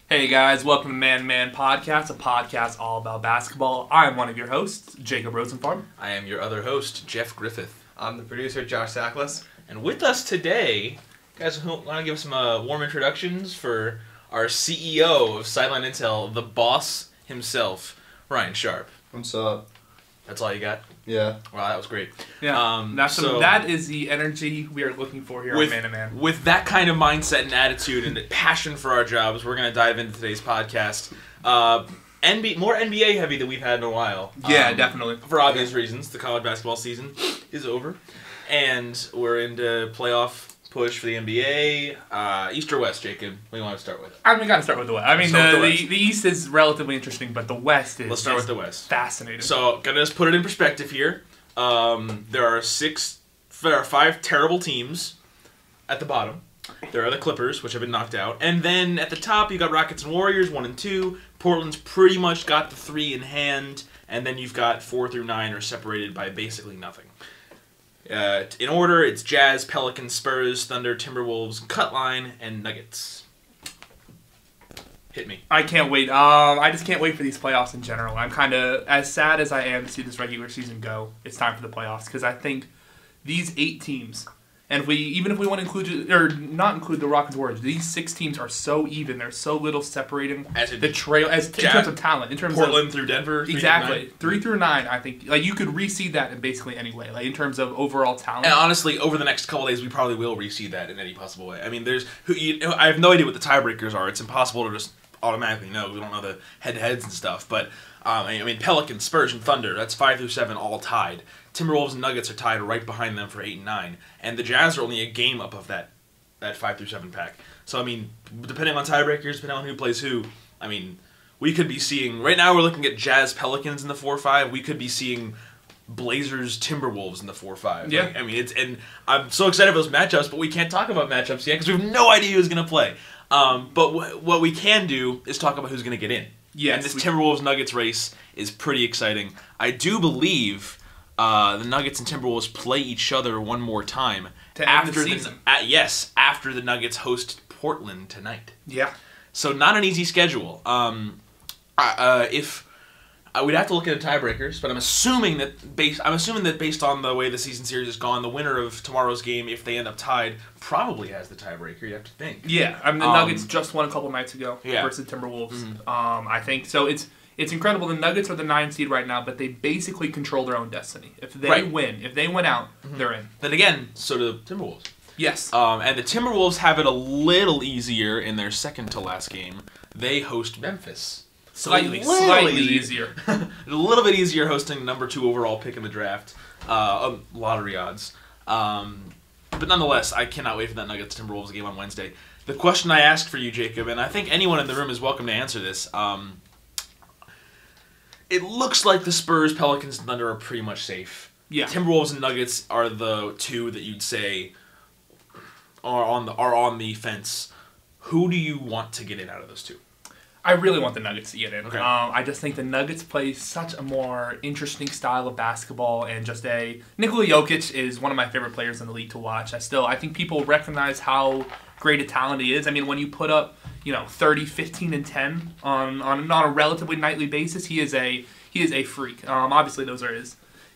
Hey guys, welcome to Man Man Podcast, a podcast all about basketball. I'm one of your hosts, Jacob Rosenfarb. I am your other host, Jeff Griffith. I'm the producer, Josh Sackles. And with us today, guys, want to give some warm introductions for our CEO of Sideline Intel, the boss himself, Ryan Sharp. What's up? That's all you got? Yeah. Wow, that was great. Yeah, that is the energy we are looking for here on Man to Man. With that kind of mindset and attitude and passion for our jobs, we're going to dive into today's podcast. More NBA heavy than we've had in a while. Yeah, definitely. For obvious reasons. The college basketball season is over. And we're into playoff push for the NBA. East or West, Jacob? What do you want to start with? We got to start with the West. The East is relatively interesting, but the West is Let's start with the West. Fascinating. So, gonna just put it in perspective here. There are five terrible teams at the bottom. There are the Clippers, which have been knocked out. And then at the top, you got Rockets and Warriors, 1 and 2. Portland's pretty much got the 3 in hand. And then you've got 4 through 9 are separated by basically nothing. In order, it's Jazz, Pelicans, Spurs, Thunder, Timberwolves, Cutline, and Nuggets. Hit me. I can't wait. I just can't wait for these playoffs in general. I'm kind of, as sad as I am to see this regular season go, it's time for the playoffs because I think these 8 teams, and even if we want to include, or not include the Rockets Warriors, these 6 teams are so even. There's so little separating the trail in terms of talent. In terms Portland of, through Denver? Exactly. 3 through 9, I think. Like, you could reseed that in basically any way, like in terms of overall talent. And honestly, over the next couple of days, we probably will reseed that in any possible way. I mean, I have no idea what the tiebreakers are. It's impossible to just automatically know. We don't know the head-to-heads and stuff. But, I mean, Pelicans, Spurs, and Thunder, that's 5 through 7 all tied. Timberwolves and Nuggets are tied right behind them for 8 and 9. And the Jazz are only a game up of that 5 through 7 pack. So, I mean, depending on tiebreakers, depending on who plays who, I mean, we could be seeing... Right now, we're looking at Jazz Pelicans in the 4-5. We could be seeing Blazers Timberwolves in the 4-5. Yeah. Like, I mean, and I'm so excited for those matchups, but we can't talk about matchups yet because we have no idea who's going to play. But what we can do is talk about who's going to get in. Yes, and this Timberwolves-Nuggets race is pretty exciting. I do believe the Nuggets and Timberwolves play each other one more time after the season. After the Nuggets host Portland tonight. Yeah. So not an easy schedule. We'd have to look at the tiebreakers, but I'm assuming that based on the way the season series has gone, the winner of tomorrow's game, if they end up tied, probably has the tiebreaker. You have to think. Yeah, I mean the Nuggets just won a couple nights ago versus the Timberwolves. Mm-hmm. I think so. It's incredible. The Nuggets are the 9 seed right now, but they basically control their own destiny. If they win, if they win out, they're in. Then again, so do the Timberwolves. Yes. And the Timberwolves have it a little easier in their second to last game. They host Memphis. Slightly easier. A little bit easier hosting number 2 overall pick in the draft. Lottery odds. But nonetheless, I cannot wait for that Nuggets Timberwolves game on Wednesday. The question I asked for you, Jacob, and I think anyone in the room is welcome to answer this. It looks like the Spurs, Pelicans, and Thunder are pretty much safe. Yeah. Timberwolves and Nuggets are the 2 that you'd say are on the fence. Who do you want to get in out of those 2? I really want the Nuggets to get in. Okay. I just think the Nuggets play such a more interesting style of basketball, and Nikola Jokic is one of my favorite players in the league to watch. I think people recognize how great a talent he is. I mean, when you put up 30, 15, and 10 on a relatively nightly basis, he is a freak. Obviously, those are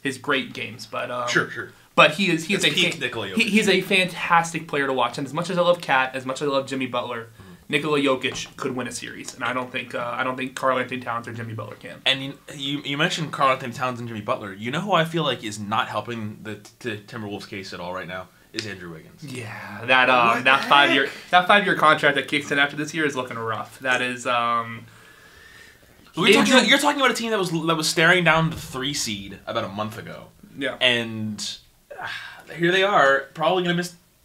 his great games, but Sure. But he's a fantastic player to watch, and as much as I love Cat, as much as I love Jimmy Butler. Nikola Jokic could win a series, and I don't think Karl Anthony Towns or Jimmy Butler can. And you mentioned Karl Anthony Towns and Jimmy Butler. You know who I feel like is not helping the Timberwolves case at all right now is Andrew Wiggins. Yeah, that 5-year contract that kicks in after this year is looking rough. That is. You're talking about a team that was staring down the 3 seed about a month ago. Yeah. And here they are,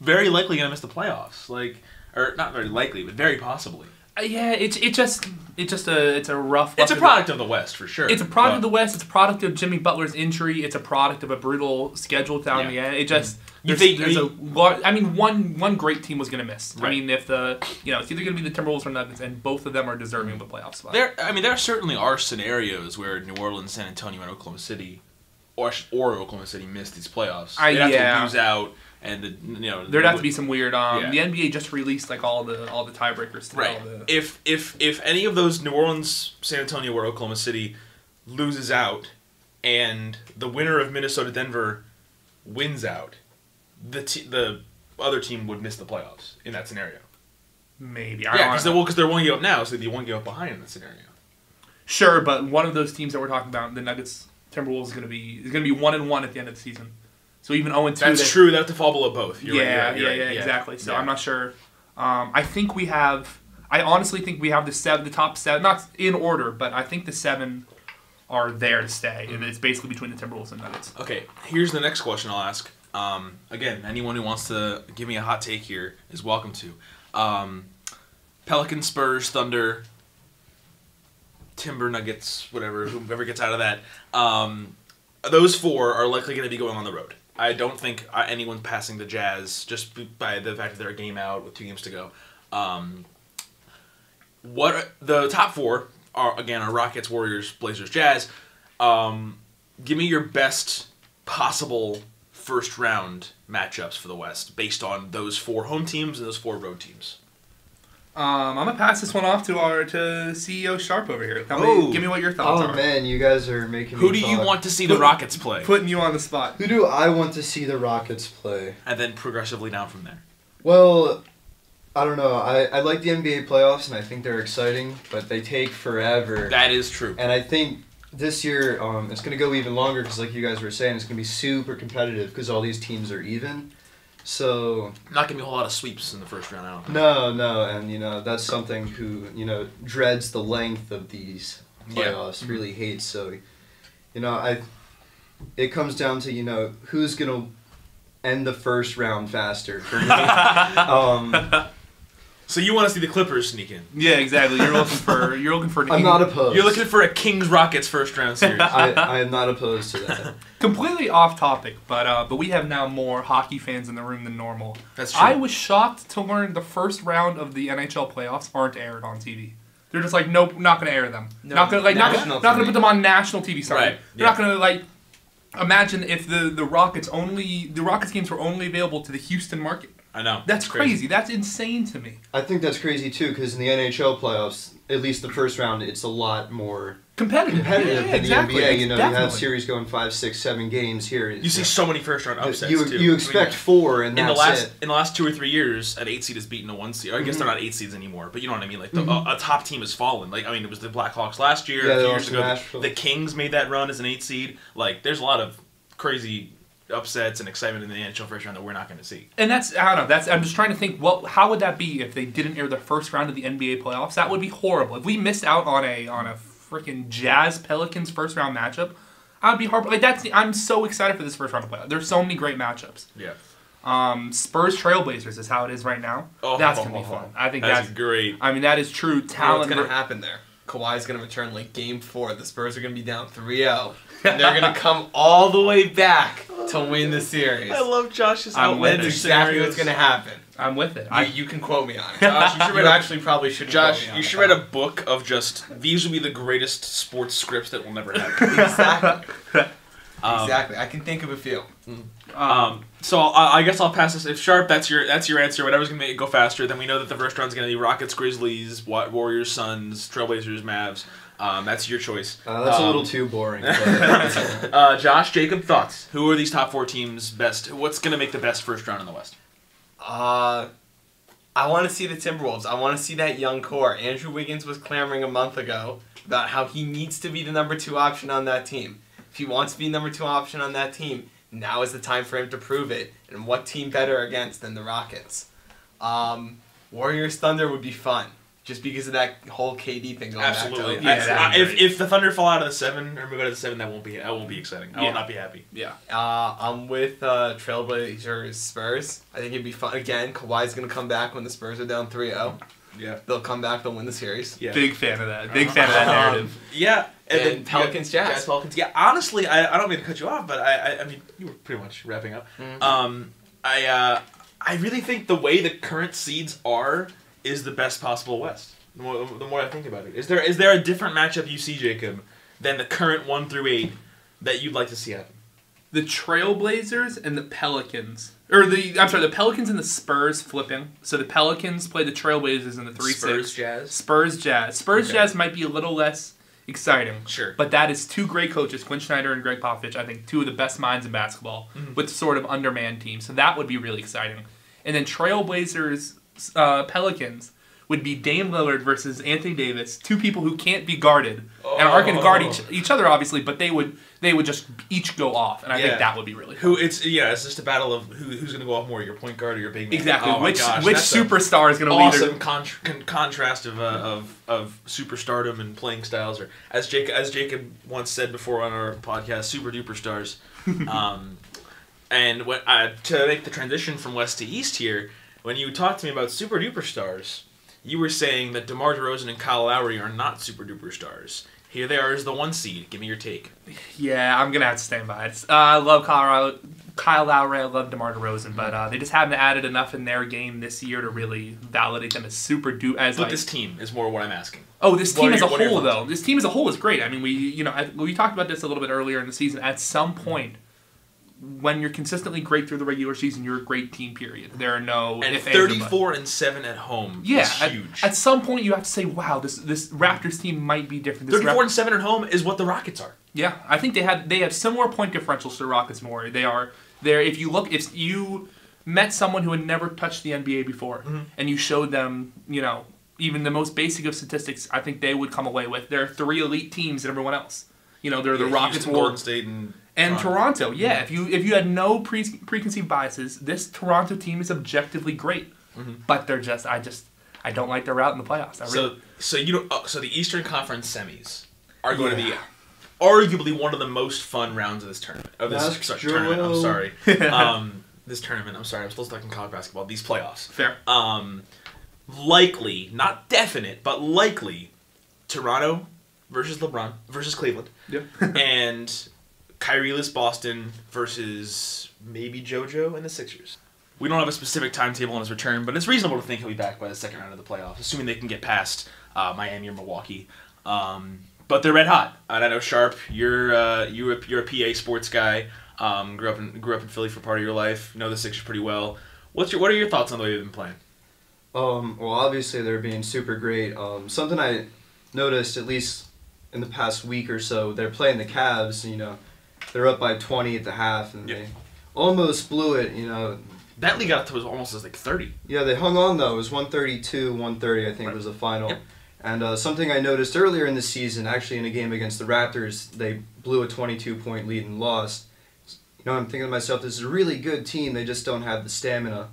very likely going to miss the playoffs. Or not very likely, but very possibly. Yeah, it's a rough. It's a product of the West for sure. It's a product of the West. It's a product of Jimmy Butler's injury. It's a product of a brutal schedule down the end. It just one great team was going to miss. Right. I mean, if it's either going to be the Timberwolves or Nuggets, and both of them are deserving of a playoff spot. There certainly are scenarios where New Orleans, San Antonio, and Oklahoma City, or Oklahoma City missed these playoffs. They have to lose out. and there'd have to be some weird. The NBA just released like all the tiebreakers. Right. If any of those New Orleans, San Antonio, or Oklahoma City loses out, and the winner of Minnesota Denver wins out, the other team would miss the playoffs in that scenario. Maybe. Because they're one game up now, so they'd be one game up behind in that scenario. Sure, but one of those teams that we're talking about, the Nuggets, Timberwolves, is going to be 1-1 at the end of the season. So even 0-2. That's true. They have to fall below both. You're right, exactly. So I'm not sure. I think we have. I honestly think we have the top 7, not in order, but I think the 7 are there to stay, and it's basically between the Timberwolves and Nuggets. Okay, here's the next question I'll ask. Again, anyone who wants to give me a hot take here is welcome to. Pelicans, Spurs, Thunder, Timber, Nuggets, whatever, whoever gets out of that. Those 4 are likely going to be going on the road. I don't think anyone's passing the Jazz just by the fact that they're a game out with 2 games to go. What the top 4 are Rockets, Warriors, Blazers, Jazz. Give me your best possible first round matchups for the West based on those 4 home teams and those 4 road teams. I'm gonna pass this one off to CEO Sharp over here. Give me what your thoughts are. Oh man, you guys are making me Who do you want to see the Rockets play? Putting you on the spot. Who do I want to see the Rockets play? And then progressively down from there. Well, I don't know. I like the NBA playoffs, and I think they're exciting, but they take forever. That is true. And I think this year it's going to go even longer because, like you guys were saying, it's going to be super competitive because all these teams are even. So not going to be a whole lot of sweeps in the first round, I don't think. No, and that's something who dreads the length of these playoffs, really hates. So, it comes down to who's going to end the first round faster for me. So you want to see the Clippers sneak in? Yeah, exactly. You're looking for. I'm not opposed. You're looking for a Kings Rockets first round series. I am not opposed to that. Completely off topic, but we have now more hockey fans in the room than normal. That's true. I was shocked to learn the first round of the NHL playoffs aren't aired on TV. They're just like, nope, not going to air them. No, not going to put them on national TV. Sorry, right. They're not going to Imagine if the Rockets games were only available to the Houston market. I know. That's crazy. That's insane to me. I think that's crazy too, because in the NHL playoffs, at least the first round, it's a lot more competitive than exactly. the NBA. You have series going 5, 6, 7 games here. You see so many first round upsets too. You expect 4, and that's it. In the last 2 or 3 years, an 8 seed has beaten a 1 seed. I guess they're not 8 seeds anymore, but you know what I mean. Like a top team has fallen. It was the Blackhawks last year. Yeah, a few years ago, the Kings made that run as an 8 seed. There's a lot of crazy upsets and excitement in the NHL first round that we're not going to see. And I'm just trying to think, how would that be if they didn't air the first round of the NBA playoffs? That would be horrible. If we missed out on a freaking Jazz Pelicans first round matchup, I'd be horrible. I'm so excited for this first round of playoffs. There's so many great matchups. Yeah. Spurs Trailblazers is how it is right now. That's going to be fun. I think that's great. I mean, that is true talent. What's going to happen there? Kawhi's going to return Game 4. The Spurs are going to be down 3-0. And they're going to come all the way back to win the series. I love Josh's outlandish exactly what's going to happen. I'm with it. You can quote me on it. Josh, probably shouldn't. Josh, you should write a book of just these will be the greatest sports scripts that will never happen. Exactly. Exactly. I can think of a few. So I guess I'll pass this. If Sharp, that's your answer. Whatever's gonna make it go faster. Then we know that the first round's gonna be Rockets, Grizzlies, Warriors, Suns, Trailblazers, Mavs. That's your choice. That's a little too boring. But. Josh, Jacob, thoughts? Who are these top 4 teams best? What's gonna make the best first round in the West? I want to see the Timberwolves. I want to see that young core. Andrew Wiggins was clamoring a month ago about how he needs to be the number 2 option on that team. If he wants to be number 2 option on that team, now is the time for him to prove it. And what team better against than the Rockets? Warriors Thunder would be fun, just because of that whole KD thing going Absolutely. back to if the Thunder fall out of the 7 or move out of the 7, that won't be exciting. I will not be happy. Yeah. I'm with Trailblazers Spurs. I think it'd be fun. Again, Kawhi's going to come back when the Spurs are down 3-0. Yeah. They'll come back. They'll win the series. Yeah. Big fan of that. Big fan of that narrative. Yeah. And then Pelicans Jazz. Pelicans. Yeah. Honestly, I don't mean to cut you off, but I mean you were pretty much wrapping up. Mm-hmm. I really think the way the current seeds are is the best possible West. The more I think about it, is there a different matchup you see, Jacob, than the current 1 through 8 that you'd like to see happen? The Trailblazers and the Pelicans. The Pelicans and the Spurs flipping. So the Pelicans play the Trailblazers in the 3-6. Spurs Jazz. Spurs Jazz. Spurs Jazz might be a little less exciting. Sure. But that is two great coaches, Quinn Snyder and Greg Popovich, I think two of the best minds in basketball, with sort of undermanned teams. So that would be really exciting. And then Trailblazers, Pelicans would be Dame Lillard versus Anthony Davis, two people who can't be guarded and aren't going to guard each other, obviously, but they would just each go off, and I think that would be really fun. It's just a battle of who's going to go off more, your point guard or your big man. Exactly. Oh which superstar is going to lead? Awesome contrast of superstardom and playing styles, or as Jacob once said before on our podcast, super duper stars. And to make the transition from west to east here, when you talked to me about super duper stars, you were saying that DeMar DeRozan and Kyle Lowry are not super duper stars. Here they are as the 1 seed. Give me your take. Yeah, I'm going to have to stand by it. I love Kyle Lowry. I love DeMar DeRozan, but they just haven't added enough in their game this year to really validate them as super duper. But this team is more what I'm asking. Oh, this team as a whole, though. This team as a whole is great. I mean, we talked about this a little bit earlier in the season. At some point, when you're consistently great through the regular season, you're a great team, period. There are no... And 34-7 at home is huge. At some point, you have to say, wow, this Raptors team might be different. 34-7 at home is what the Rockets are. Yeah, I think they have similar point differentials to the Rockets more. If you met someone who had never touched the NBA before, and you showed them, even the most basic of statistics, I think they would come away with. There are 3 elite teams and everyone else. They're the Rockets, Golden State, and Toronto. Yeah, if you had no preconceived biases, this Toronto team is objectively great. But they're just I don't like their route in the playoffs. So the Eastern Conference semis are going to be arguably one of the most fun rounds of this tournament. Tournament. I'm sorry. This tournament. I'm sorry. I'm still stuck in college basketball. These playoffs. Fair. Likely, not definite, but likely, Toronto versus LeBron versus Cleveland. Yeah. And Kyrie-less Boston versus maybe JoJo and the Sixers. We don't have a specific timetable on his return, but it's reasonable to think he'll be back by the second round of the playoffs, assuming they can get past Miami or Milwaukee. But they're red hot. And I know Sharp, you're a PA sports guy. Grew up in Philly for part of your life. You know the Sixers pretty well. What are your thoughts on the way they've been playing? Well, obviously they're being super great. Something I noticed, at least in the past week or so, they're playing the Cavs. They're up by 20 at the half, and they almost blew it. That league got to was almost like 30. Yeah, they hung on though. It was 132-130, I think was the final. Yep. And something I noticed earlier in the season, actually in a game against the Raptors, they blew a 22-point lead and lost. I'm thinking to myself, this is a really good team. They just don't have the stamina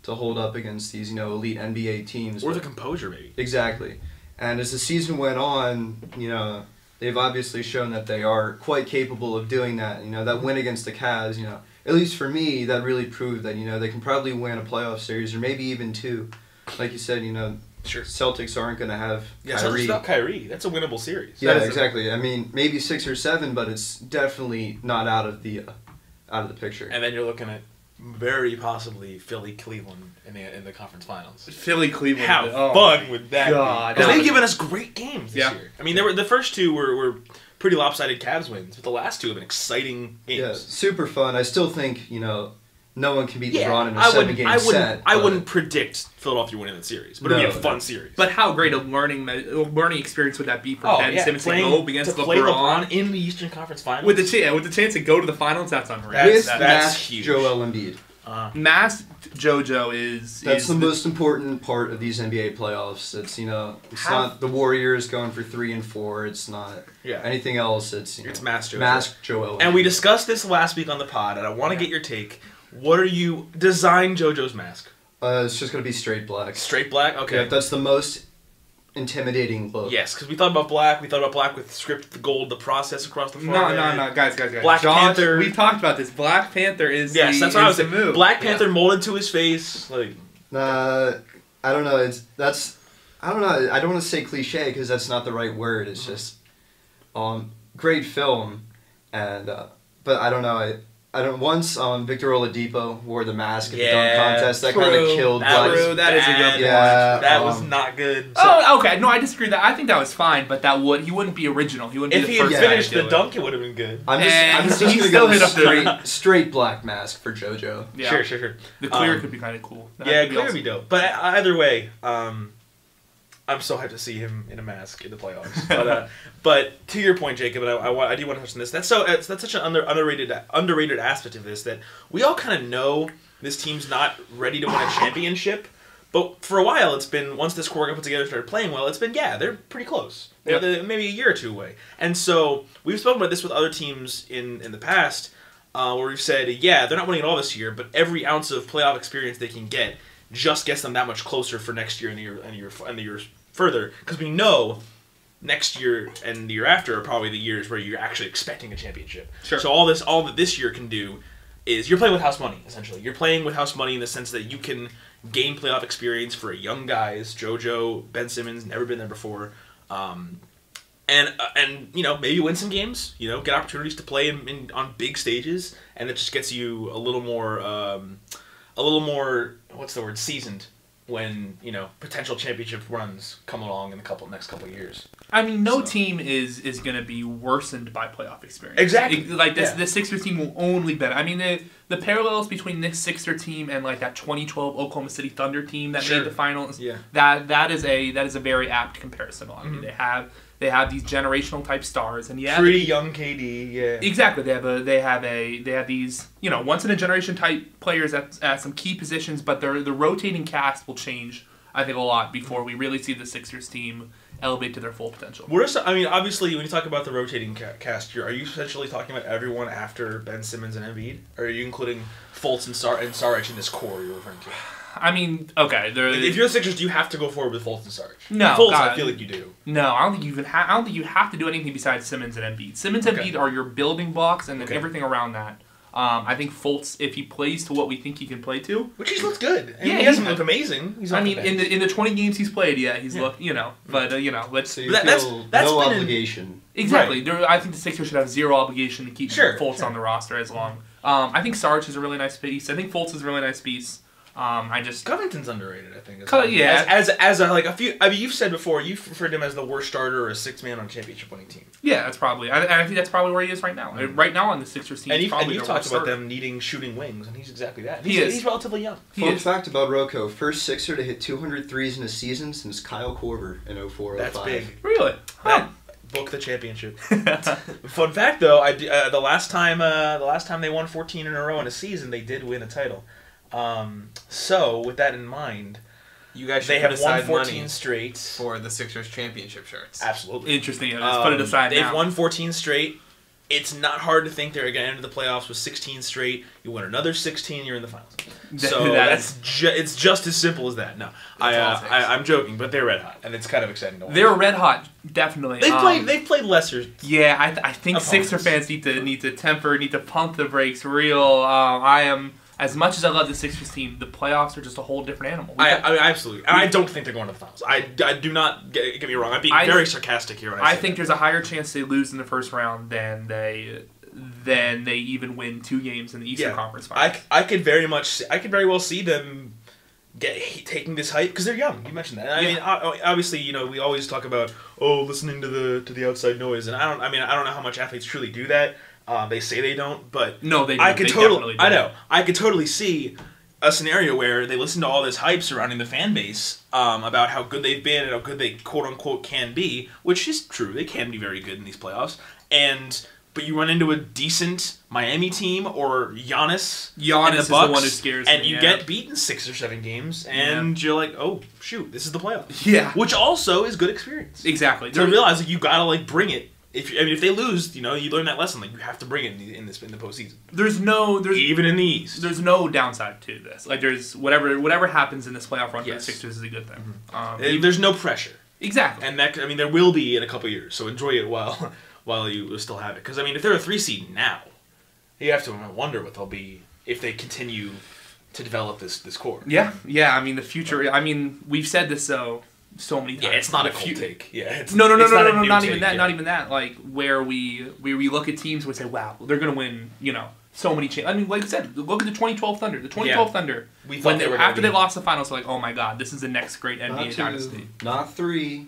to hold up against these, elite NBA teams. Or the composure, maybe. Exactly. And as the season went on, they've obviously shown that they are quite capable of doing that. That win against the Cavs, at least for me, that really proved that, they can probably win a playoff series or maybe even 2. Like you said, sure. Celtics aren't going to have Kyrie. Kyrie. Celtics without Kyrie. That's a winnable series. Yeah, exactly. I mean, maybe 6 or 7, but it's definitely not out of the picture. And then you're looking at very possibly Philly-Cleveland in the conference finals. Philly-Cleveland. How fun would that God. be? Because they've given us great games this year. I mean, the first 2 were pretty lopsided Cavs wins, but the last 2 have been exciting games. Yeah, super fun. I still think, no one can beat LeBron in a 7-game set. I wouldn't predict Philadelphia winning that series, but it'd be a fun series. But how great a learning experience would that be for Ben Simmons to go up against to play LeBron in the Eastern Conference Finals? With the chance to go to the finals, that's unreal. That's huge. Joel Embiid. Masked JoJo is... That's the most important part of these NBA playoffs. It's, it's not the Warriors going for 3 and 4. It's not anything else. It's Masked JoJo. Masked Joel Embiid. And we discussed this last week on the pod, and I want to get your take. What are you... Design JoJo's mask. It's just going to be straight black. Straight black? Okay. Yeah, that's the most intimidating look. Yes, because we thought about black. We thought about black with script, the gold, the process across the front. No, guys. Black Panther. We talked about this. Black Panther is that's what I was saying. Move. Black Panther molded to his face. Like, I don't know. I don't know. I don't want to say cliche because that's not the right word. It's just, great film, and but I don't know. Once Victor Oladipo wore the mask at the Yeah, dunk contest. That kind of true. killed. That Black's- was That is a good bad. point. Yeah, That was not good. Oh, okay. No, I disagree with that. I think that was fine, but he wouldn't be original. He wouldn't If be he the had first guy to finished do the it. dunk, it would have been good. I'm And just he gonna still go hit with up the- straight black mask for JoJo. Yeah. Sure. The clear Um, could be kind of cool. That Yeah, could be clear would awesome. be dope. But either way, I'm so hyped to see him in a mask in the playoffs. But to your point, Jacob, and I do want to touch on this. That's such an underrated aspect of this, that we all kind of know this team's not ready to win a championship. But for a while, it's been, once this core got put together and started playing well, it's been, they're pretty close. They're maybe a year or two away. And so we've spoken about this with other teams in the past, where we've said, they're not winning it all this year, but every ounce of playoff experience they can get just gets them that much closer for next year and the years further. Because we know next year and the year after are probably the years where you're actually expecting a championship. Sure. So all that this year can do is you're playing with house money, essentially. You're playing with house money in the sense that you can gain playoff experience for young guys. JoJo, Ben Simmons, never been there before. And maybe win some games, get opportunities to play on big stages, and it just gets you a little more, what's the word, seasoned when, potential championship runs come along in the next couple of years. I mean, no team is going to be worsened by playoff experience. Exactly. The Sixers team will only benefit. I mean, the parallels between this Sixer team and like that 2012 Oklahoma City Thunder team that made the finals. Yeah. That is a very apt comparison. I mean, they have these generational type stars, and pretty young KD. Yeah. Exactly. They have these once in a generation type players at some key positions, but the rotating cast will change, I think, a lot before we really see the Sixers team elevate to their full potential. Obviously, when you talk about the rotating cast, are you essentially talking about everyone after Ben Simmons and Embiid? Or are you including Fultz and Saric in this core you're referring to? I mean, okay. If you're the Sixers, do you have to go forward with Fultz and Saric? No. Fultz, I feel like you do. No, I don't think you have to do anything besides Simmons and Embiid. Simmons and Embiid are your building blocks, and then everything around that. I think Fultz, if he plays to what we think he can play to, which he looks good. He hasn't looked amazing. In the 20 games he's played, he's looked, but let's. So that's no obligation. Exactly. Right. I think the Sixers should have zero obligation to keep Fultz on the roster as long. I think Sarge is a really nice piece. I think Fultz is a really nice piece. Covington's underrated, I think. You've said before, you've referred to him as the worst starter or a sixth man on a championship-winning team. Yeah, that's probably. I think that's probably where he is right now. Right now on the Sixers team, and you've talked about them needing shooting wings, and he's exactly that. He's relatively young. Fun fact about Rocco: first Sixer to hit 200 threes in a season since Kyle Korver in 04-05. That's big. Really? Huh. Book the championship. Fun fact, though, the last time they won 14 in a row in a season, they did win a title. So with that in mind, you guys should they have won 14 straight for the Sixers championship shirts. Absolutely interesting. Let's put it aside. They've won 14 straight. It's not hard to think they're going to enter the playoffs with 16 straight. You win another 16, you're in the finals. So it's just as simple as that. No, I'm joking, but they're red hot, and it's kind of exciting to watch. They're red hot, definitely. They've played lesser. Yeah, I think opponents. Sixer fans need to pump the brakes real. I am. As much as I love the Sixers team, the playoffs are just a whole different animal. Absolutely. And I don't think they're going to the finals. I do not, get me wrong, I'm being very sarcastic here when I say think there's a higher chance they lose in the first round than they even win 2 games in the Eastern Conference Finals. I could very well see them taking this hype, because they're young. You mentioned that. I mean, obviously, we always talk about, listening to the outside noise, and I don't know how much athletes truly do that. They say they don't, but no, they do. I could totally see a scenario where they listen to all this hype surrounding the fan base about how good they've been and how good they quote unquote can be, which is true. They can be very good in these playoffs, but you run into a decent Miami team or Giannis and the Bucks, is the one who scares me, and you get beaten 6 or 7 games, and you're like, oh shoot, this is the playoffs. Yeah, which also is good experience. Exactly. To realize you gotta bring it. If they lose, you learn that lesson. You have to bring it in the postseason. There's even in the East. There's no downside to this. There's whatever happens in this playoff run for the Sixers is a good thing. Mm-hmm. There's no pressure. Exactly. And there will be in a couple years. So enjoy it while you still have it. Because if they're a 3 seed now, you have to wonder what they'll be if they continue to develop this core. Yeah. The future. We've said this so many times. Yeah, it's not a cold take. Yeah, no, not even that. Not even that. Where we look at teams, we say, wow, they're going to win, so many chances. I mean, like I said, look at the 2012 Thunder. The 2012 Thunder, We thought when they were after gonna they be- lost the finals, like, oh my god, this is the next great NBA Not 2, dynasty. not 3,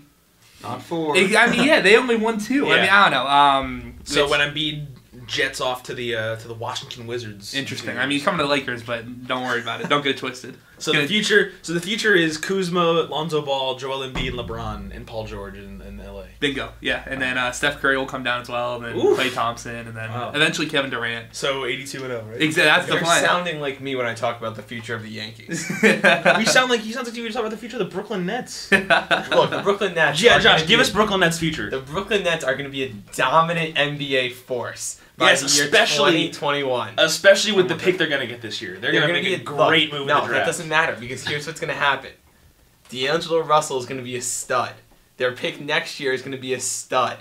not 4. I mean, yeah, they only won 2. I Yeah. mean, I don't know. So when Embiid jets off to the Washington Wizards. Interesting. I mean, he's coming to the Lakers, but don't worry about it. Don't get it twisted. So the future is Kuzma, Lonzo Ball, Joel Embiid, and LeBron, and Paul George in LA. Bingo. Yeah, and then Steph Curry will come down as well, and then Oof. Klay Thompson, and then Wow. eventually Kevin Durant. So 82-0, right? Exactly. That's the You're plan. sounding like me when I talk about the future of the Yankees. You sound like you were talking about the future of the Brooklyn Nets. Look, the Brooklyn Nets. Yeah, are Josh, gonna give be- us Brooklyn Nets' future. The Brooklyn Nets are going to be a dominant NBA force by Yes, the year especially- 2021. Especially with the pick they're going to get this year. They're going to make a great move in No, the that draft. doesn't matter because here's what's going to happen. D'Angelo Russell is going to be a stud. Their pick next year is going to be a stud.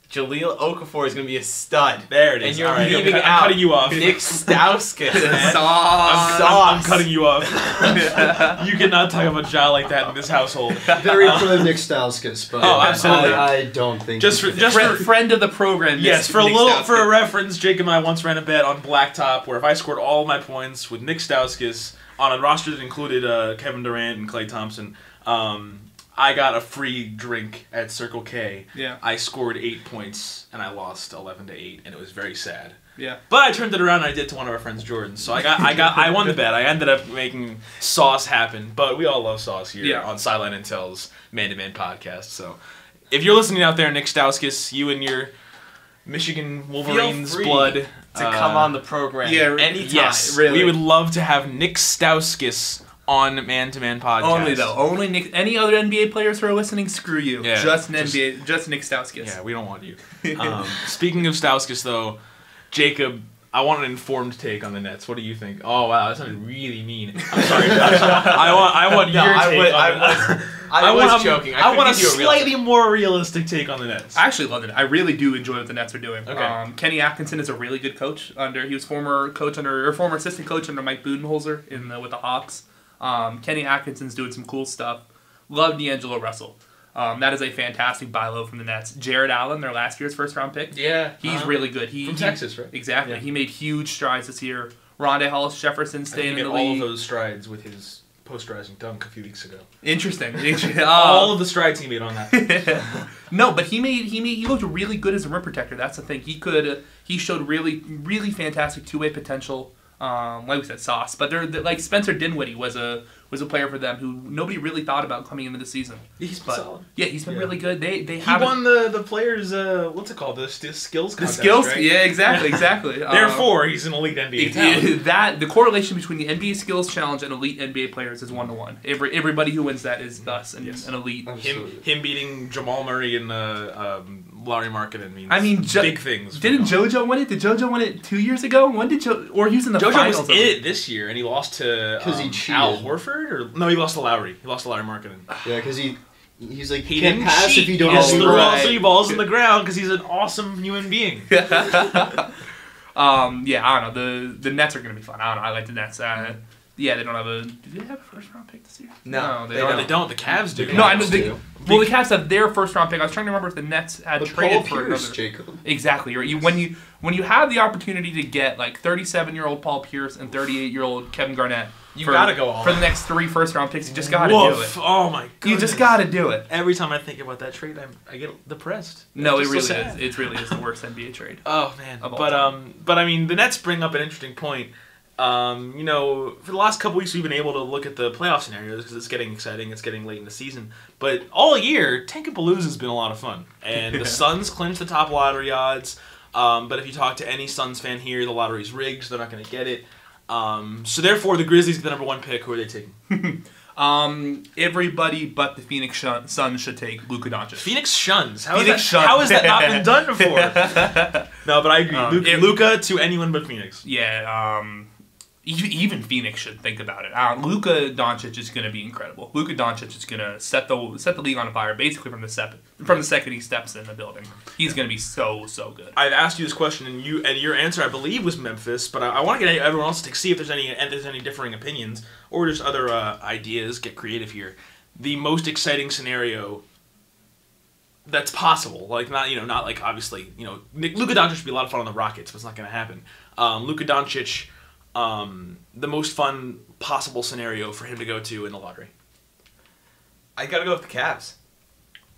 Jaleel Okafor is going to be a stud. There it is. And you're All right, leaving I'm out cutting you off. Nick Stauskas. I'm cutting you off. You cannot talk about Ja like that in this household. Very pro Nick Stauskas, but Oh, absolutely. I don't think Just he- for friend of the program. yes, Nick for a Stauskas. reference, Jake and I once ran a bet on Blacktop where if I scored all of my points with Nick Stauskas on a roster that included Kevin Durant and Klay Thompson, I got a free drink at Circle K. Yeah. I scored 8 points and I lost 11-8, and it was very sad. Yeah. But I turned it around and I did to one of our friends, Jordan. So I won the bet. I ended up making Sauce happen. But we all love Sauce here Yeah. on Sideline Intel's Man-to-Man podcast. So if you're listening out there, Nick Stauskas, you and your Michigan Wolverines free blood to come on the program anytime. Yes, Really. we would love to have Nick Stauskas on Man-to-Man podcast. Only though. Only Nick. Any other NBA players who are listening, screw you. Yeah, just Nick Stauskas. Yeah, we don't want you. Speaking of Stauskas, though, Jacob, I want an informed take on the Nets. What do you think? Oh wow, that sounded really mean. I'm sorry, Josh. I want No, your I take. was- on I it. was- I was joking. I want a couldn't give you a real slightly more realistic take on the Nets. I actually love it. I really do enjoy what the Nets are doing. Okay. Kenny Atkinson is a really good coach. He was former assistant coach under Mike Budenholzer with the Hawks. Kenny Atkinson's doing some cool stuff. Love D'Angelo Russell. That is a fantastic buy low from the Nets. Jared Allen, their last year's first round pick. Yeah, He's really good. from Texas, right? Exactly. Yeah. He made huge strides this year. Rondé Hollis Jefferson I staying think in he the made all league. of those strides with his posterizing dunk a few weeks ago. Interesting. All of the strides he made on that. No, but he looked really good as a rim protector. That's the thing. He showed really fantastic two-way potential. Like we said, Sauce. But like Spencer Dinwiddie was a player for them who nobody really thought about coming into the season. He's been But solid. yeah, he's been really good. They He have won the players. What's it called? The skills the contest. skills. Right? Yeah, exactly. Therefore, he's an elite NBA talent. The correlation between the NBA Skills Challenge and elite NBA players is 1-to-1. Everybody who wins that is thus an elite. Him beating Jamal Murray and Larry Markkinen means big things. Didn't JoJo win it? Did JoJo win it 2 years ago? When did or he was in the JoJo finals? was in it this year, and he lost to he cheated. Al Horford, or no, he lost to Lowry. He lost to Larry Markkinen. Yeah, because he's like, He you can't didn't pass cheat. if you don't He just have threw all right. 3 balls in the ground because he's an awesome human being. Yeah, I don't know. The Nets are going to be fun. I don't know. I like the Nets. Yeah, they don't have a. Do they have a first round pick this year? No, they They don't. don't. The Cavs do. No, I know. do. Well, the Cavs have their first round pick. I was trying to remember if the Nets had But traded Paul for Pierce, another. Jacob. Exactly. Right. When you have the opportunity to get like 37-year-old Paul Pierce and 38-year-old Kevin Garnett, You gotta go all for the out. next 3 first round picks. You just gotta do Woof. it. Oh my god. You just gotta do it. Every time I think about that trade, I get depressed. No, it It's really just so is. sad. It really is the worst NBA trade. Oh man, Of all but I mean, the Nets bring up an interesting point. For the last couple weeks, we've been able to look at the playoff scenarios because it's getting exciting. It's getting late in the season, but all year, Tankapalooza has been a lot of fun, and the Suns clinched the top lottery odds. But if you talk to any Suns fan here, the lottery's rigged. So they're not going to get it. So therefore, the Grizzlies get the number 1 pick. Who are they taking? Everybody but the Phoenix Suns should take Luka Doncic. Phoenix Shuns. How Phoenix has that not been done before? No, but I agree. Luka to anyone but Phoenix. Yeah, even Phoenix should think about it. Luka Doncic is going to be incredible. Luka Doncic is going to set the league on fire basically from the second he steps in the building. He's going to be so good. I've asked you this question, and your answer, I believe, was Memphis. But I want to get everyone else to see if there's any differing opinions or just other ideas. Get creative here. The most exciting scenario that's possible, like not like obviously Luka Doncic should be a lot of fun on the Rockets, but it's not going to happen. Luka Doncic, the most fun possible scenario for him to go to in the lottery? I gotta go with the Cavs.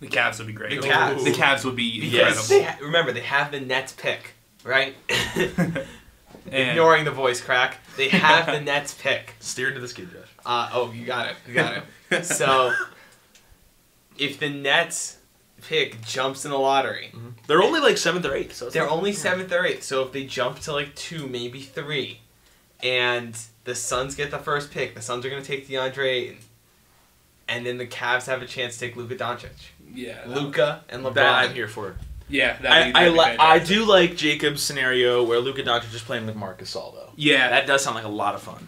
The Cavs would be great. The Cavs. The Cavs would be Because incredible. remember, they have the Nets pick, right? And- Ignoring the voice crack, they have the Nets pick. Steer into the skid, Josh. Oh, you got it. You got it. So, if the Nets pick jumps in the lottery, They're only like 7th or 8th. So it's they're not- only 7th or 8th. So if they jump to like 2, maybe 3, and the Suns get the first pick, the Suns are going to take DeAndre Ayton. And then the Cavs have a chance to take Luka Doncic. Yeah. Luka and LeBron. That I'm here for. Yeah. I do like Jacob's scenario where Luka Doncic is playing with Marc Gasol, though. Yeah. That does sound like a lot of fun.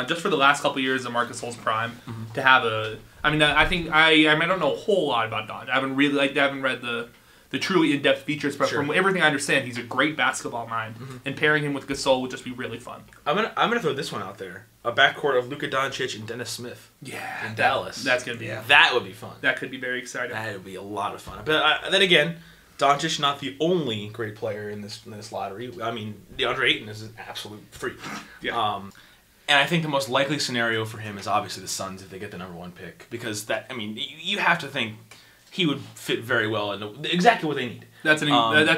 Just for the last couple of years of Marc Gasol's prime, to have a... I mean, I think... I don't know a whole lot about Doncic. I haven't read the truly in-depth features, but from everything I understand, he's a great basketball mind, and pairing him with Gasol would just be really fun. I'm gonna throw this one out there: a backcourt of Luka Doncic and Dennis Smith. Yeah, in Dallas. That's gonna be that would be fun. That could be very exciting. That would be a lot of fun. But then again, Doncic not the only great player in this lottery. I mean, DeAndre Ayton is an absolute freak. Yeah. And I think the most likely scenario for him is obviously the Suns if they get the #1 pick, because you have to think he would fit very well into exactly what they need. That's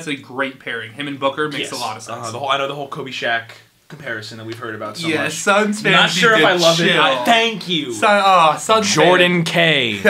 a great pairing. Him and Booker makes a lot of sense. I know the whole Kobe Shaq comparison that we've heard about so much. Suns fans. Not sure if I love it. Thank you. Suns Jordan K.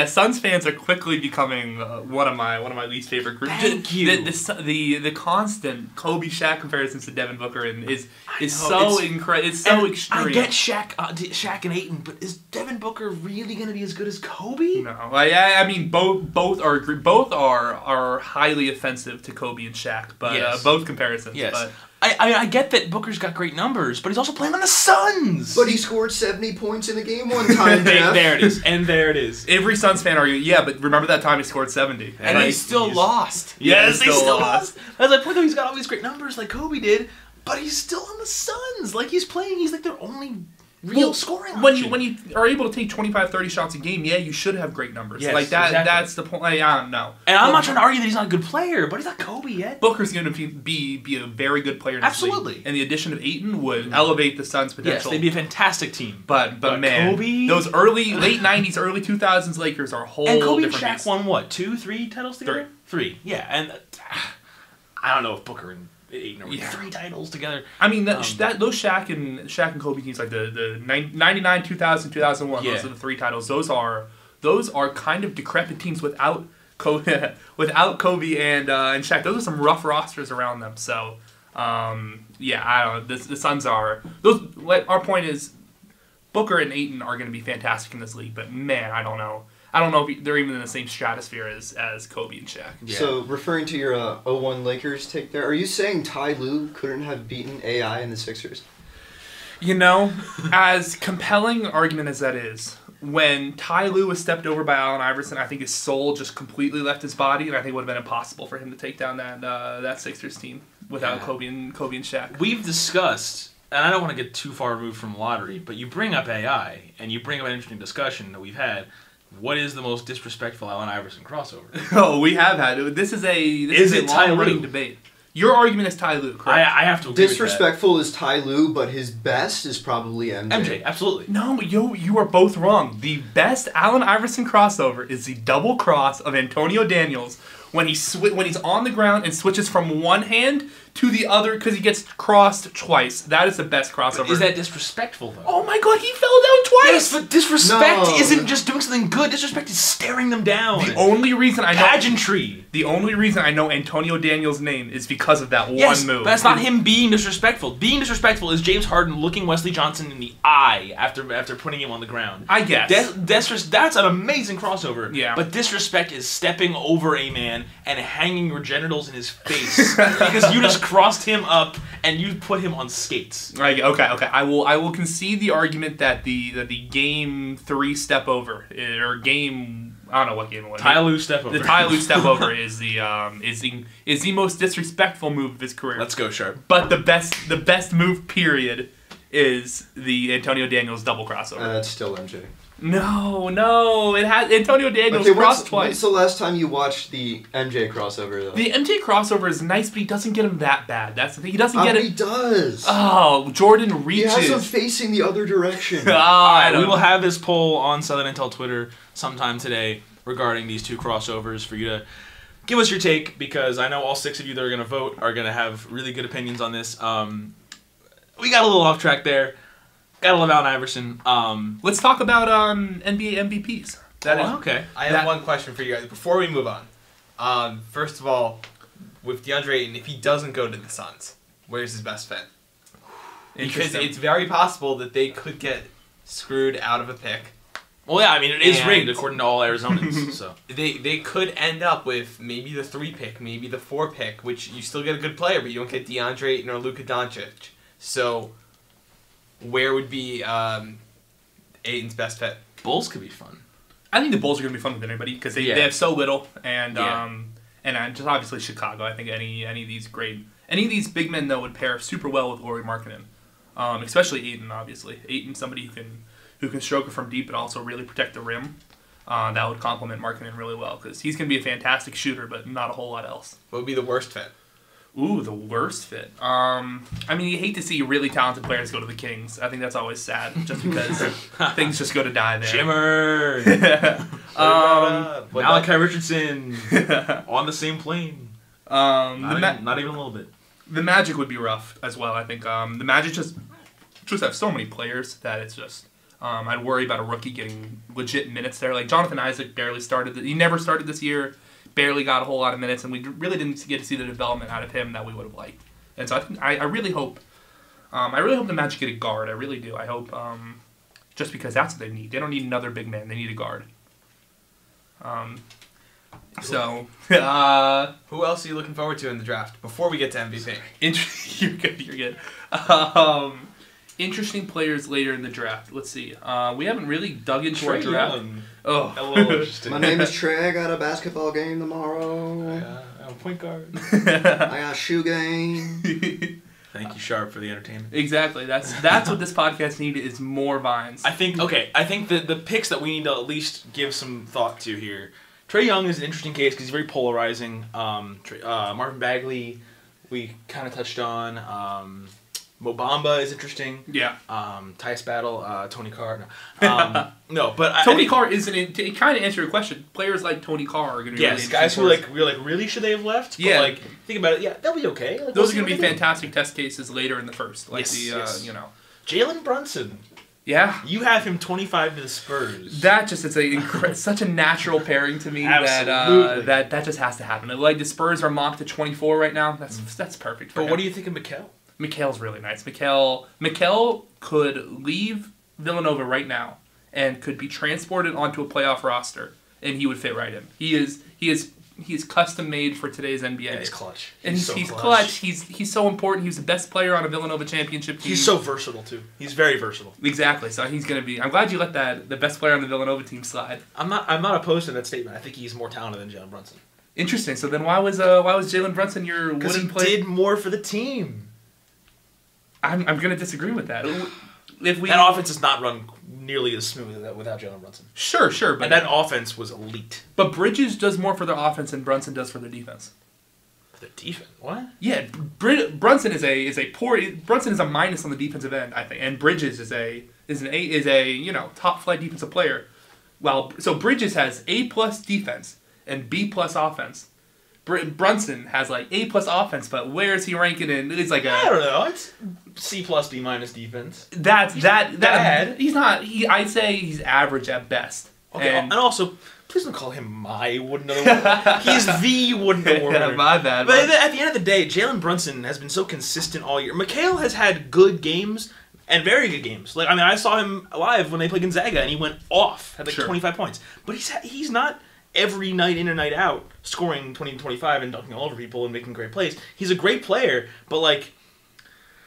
Suns fans are quickly becoming one of my least favorite groups. Thank you. The constant Kobe Shaq comparisons to Devin Booker is so incredible. It's so extreme. I get Shaq and Ayton, but is Devin Booker really going to be as good as Kobe? No, I mean both are highly offensive to Kobe and Shaq, but both comparisons. Yes. But I get that Booker's got great numbers, but he's also playing on the Suns. But he scored 70 points in the game one time, Jeff. There it is. And there it is. Every Suns fan argues, but remember that time he scored 70. And they still lost. Yes, they still lost. As I point though, he's got all these great numbers like Kobe did, but he's still on the Suns. Like he's like their only real scoring option. When you are able to take 25, 30 shots a game, you should have great numbers. Yes, like that. exactly. That's the point. Like, I don't know. And I'm not trying to argue that he's not a good player, but he's not Kobe yet. Booker's going to be a very good player in this Absolutely. league. And the addition of Ayton would elevate the Suns' potential. Yes, they'd be a fantastic team. But man, Kobe, those late 90s, early 2000s Lakers are a whole and Kobe and different Shaq beast. won what, 2, 3 titles together? 3. Yeah, and I don't know if Booker and Ayton are 3 titles together. I mean, those Shaq and Kobe teams, like the 99, 2000, 2001, those are the 3 titles. Those are kind of decrepit teams without Kobe and Shaq. Those are some rough rosters around them. So, I don't know. The Suns are those. Our point is, Booker and Ayton are going to be fantastic in this league. But man, I don't know. I don't know if they're even in the same stratosphere as Kobe and Shaq. Yeah. So, referring to your 01 Lakers take there, are you saying Ty Lue couldn't have beaten AI in the Sixers? As compelling argument as that is, when Ty Lue was stepped over by Allen Iverson, I think his soul just completely left his body, and I think it would have been impossible for him to take down that Sixers team without Kobe and Shaq. We've discussed, and I don't want to get too far removed from lottery, but you bring up AI, and you bring up an interesting discussion that we've had. What is the most disrespectful Allen Iverson crossover? Oh, we have had it. This is a long-running debate. Your argument is Ty Lue, correct? I have to agree Disrespectful is Ty Lue, but his best is probably MJ. MJ, absolutely. No, you are both wrong. The best Allen Iverson crossover is the double cross of Antonio Daniels when he's on the ground and switches from one hand to the other because he gets crossed twice. That is the best crossover. But is that disrespectful, though? Oh my god, he fell down twice! Yes, but disrespect isn't just doing something good. Disrespect is staring them down. The only reason I know pageantry. The only reason I know Antonio Daniels' name is because of that one move. But that's not him being disrespectful. Being disrespectful is James Harden looking Wesley Johnson in the eye after putting him on the ground. I guess. That's an amazing crossover. Yeah. But disrespect is stepping over a man and hanging your genitals in his face because you just crossed him up and you put him on skates. Okay. I will concede the argument that the game 3 step over or game, I don't know what game it was. Ty Lue step over. The Ty Lue step over is the most disrespectful move of his career. Let's go, Sharp. But the best move period is the Antonio Daniels double crossover. That's still MJ. No, it has Antonio Daniels Okay, crossed when's twice. the last time you watched the MJ crossover, though? The MJ crossover is nice, but he doesn't get him that bad. That's the thing. He doesn't get He it. does. Oh, Jordan He reaches. has him facing the other direction. I We don't will have this poll on Sideline Intel Twitter sometime today regarding these two crossovers for you to give us your take, because I know all 6 of you that are going to vote are going to have really good opinions on this. We got a little off track there. Gotta love Allen Iverson. Let's talk about NBA MVPs. Okay. I have one question for you guys before we move on. First of all, with DeAndre Ayton, if he doesn't go to the Suns, where's his best fit? Because Interesting. it's very possible that they could get screwed out of a pick. Well, yeah, I mean, it is And- rigged according to all Arizonans. So They could end up with maybe the 3 pick, maybe the 4 pick, which you still get a good player, but you don't get DeAndre Ayton or Luka Doncic. So, where would be Ayton's best fit? Bulls could be fun. I think the Bulls are going to be fun with anybody because they have so little, and just obviously Chicago. I think any of these big men though would pair super well with Lauri Markkanen, especially Ayton. Obviously, Ayton, somebody who can stroke it from deep and also really protect the rim. That would complement Markkanen really well because he's going to be a fantastic shooter, but not a whole lot else. What would be the worst fit? Ooh, the worst fit. I mean, you hate to see really talented players go to the Kings. I think that's always sad, just because things just go to die there. Shimmer. Malachi Richardson on the same plane. Not even a little bit. The Magic would be rough as well. I think the Magic just have so many players that it's just. I'd worry about a rookie getting legit minutes there. Like Jonathan Isaac barely started. He never started this year. Barely got a whole lot of minutes, and we really didn't get to see the development out of him that we would have liked. And so I really hope the Magic get a guard. I really do. I hope just because that's what they need. They don't need another big man. They need a guard. Who else are you looking forward to in the draft before we get to MVP? You're good. Interesting players later in the draft. Let's see. We haven't really dug into our draft. A little interesting. My name is Trey. I got a basketball game tomorrow. I'm a point guard. I got a shoe game. Thank you, Sharp, for the entertainment. Exactly. That's what this podcast needed is more vines. I think the picks that we need to at least give some thought to here. Trae Young is an interesting case because he's very polarizing. Marvin Bagley, we kind of touched on. Mo Bamba is interesting. Yeah. Tice Battle, Tony Carr. No, but Tony Carr isn't. To kind of answer your question, players like Tony Carr are going to be really guys who interesting we're like, really should they have left? Yeah. But think about it. Yeah, they'll be okay. those are going to be fantastic test cases later in the first. Jalen Brunson. Yeah. You have him 25 to the Spurs. That just is such a natural pairing to me Absolutely. that just has to happen. Like the Spurs are mocked at 24 right now. That's perfect for But him. what do you think of Mikal? Mikal's really nice. Mikal could leave Villanova right now and could be transported onto a playoff roster, and he would fit right in. He is custom made for today's NBA. Yeah, he's clutch. And he's clutch. He's so important. He was the best player on a Villanova championship team. He's so versatile too. He's very versatile. Exactly. So he's gonna be. I'm glad you let the best player on the Villanova team slide. I'm not opposed to that statement. I think he's more talented than Jalen Brunson. Interesting. So then why was Jalen Brunson your Because he wooden player? did more for the team. I'm gonna disagree with that. That offense is not run nearly as smooth without Jalen Brunson. Sure, but And that offense was elite. But Bridges does more for their offense than Brunson does for their defense. The defense, what? Yeah, Brunson is a minus on the defensive end, I think, and Bridges is a top flight defensive player. So Bridges has A+ defense and B+ offense. Brunson has like A+ offense, but where is he ranking in? It's like I don't know. It's C+, B- defense. That's bad. He's not. I'd say he's average at best. Okay, and also, please don't call him my wooden award. He's the wooden award. Yeah, my bad. But at the end of the day, Jalen Brunson has been so consistent all year. Mikal has had good games and very good games. Like I saw him live when they played Gonzaga, and he went off, had 25 points. But he's not every night in and night out scoring 20 to 25 and dunking all over people and making great plays. He's a great player, but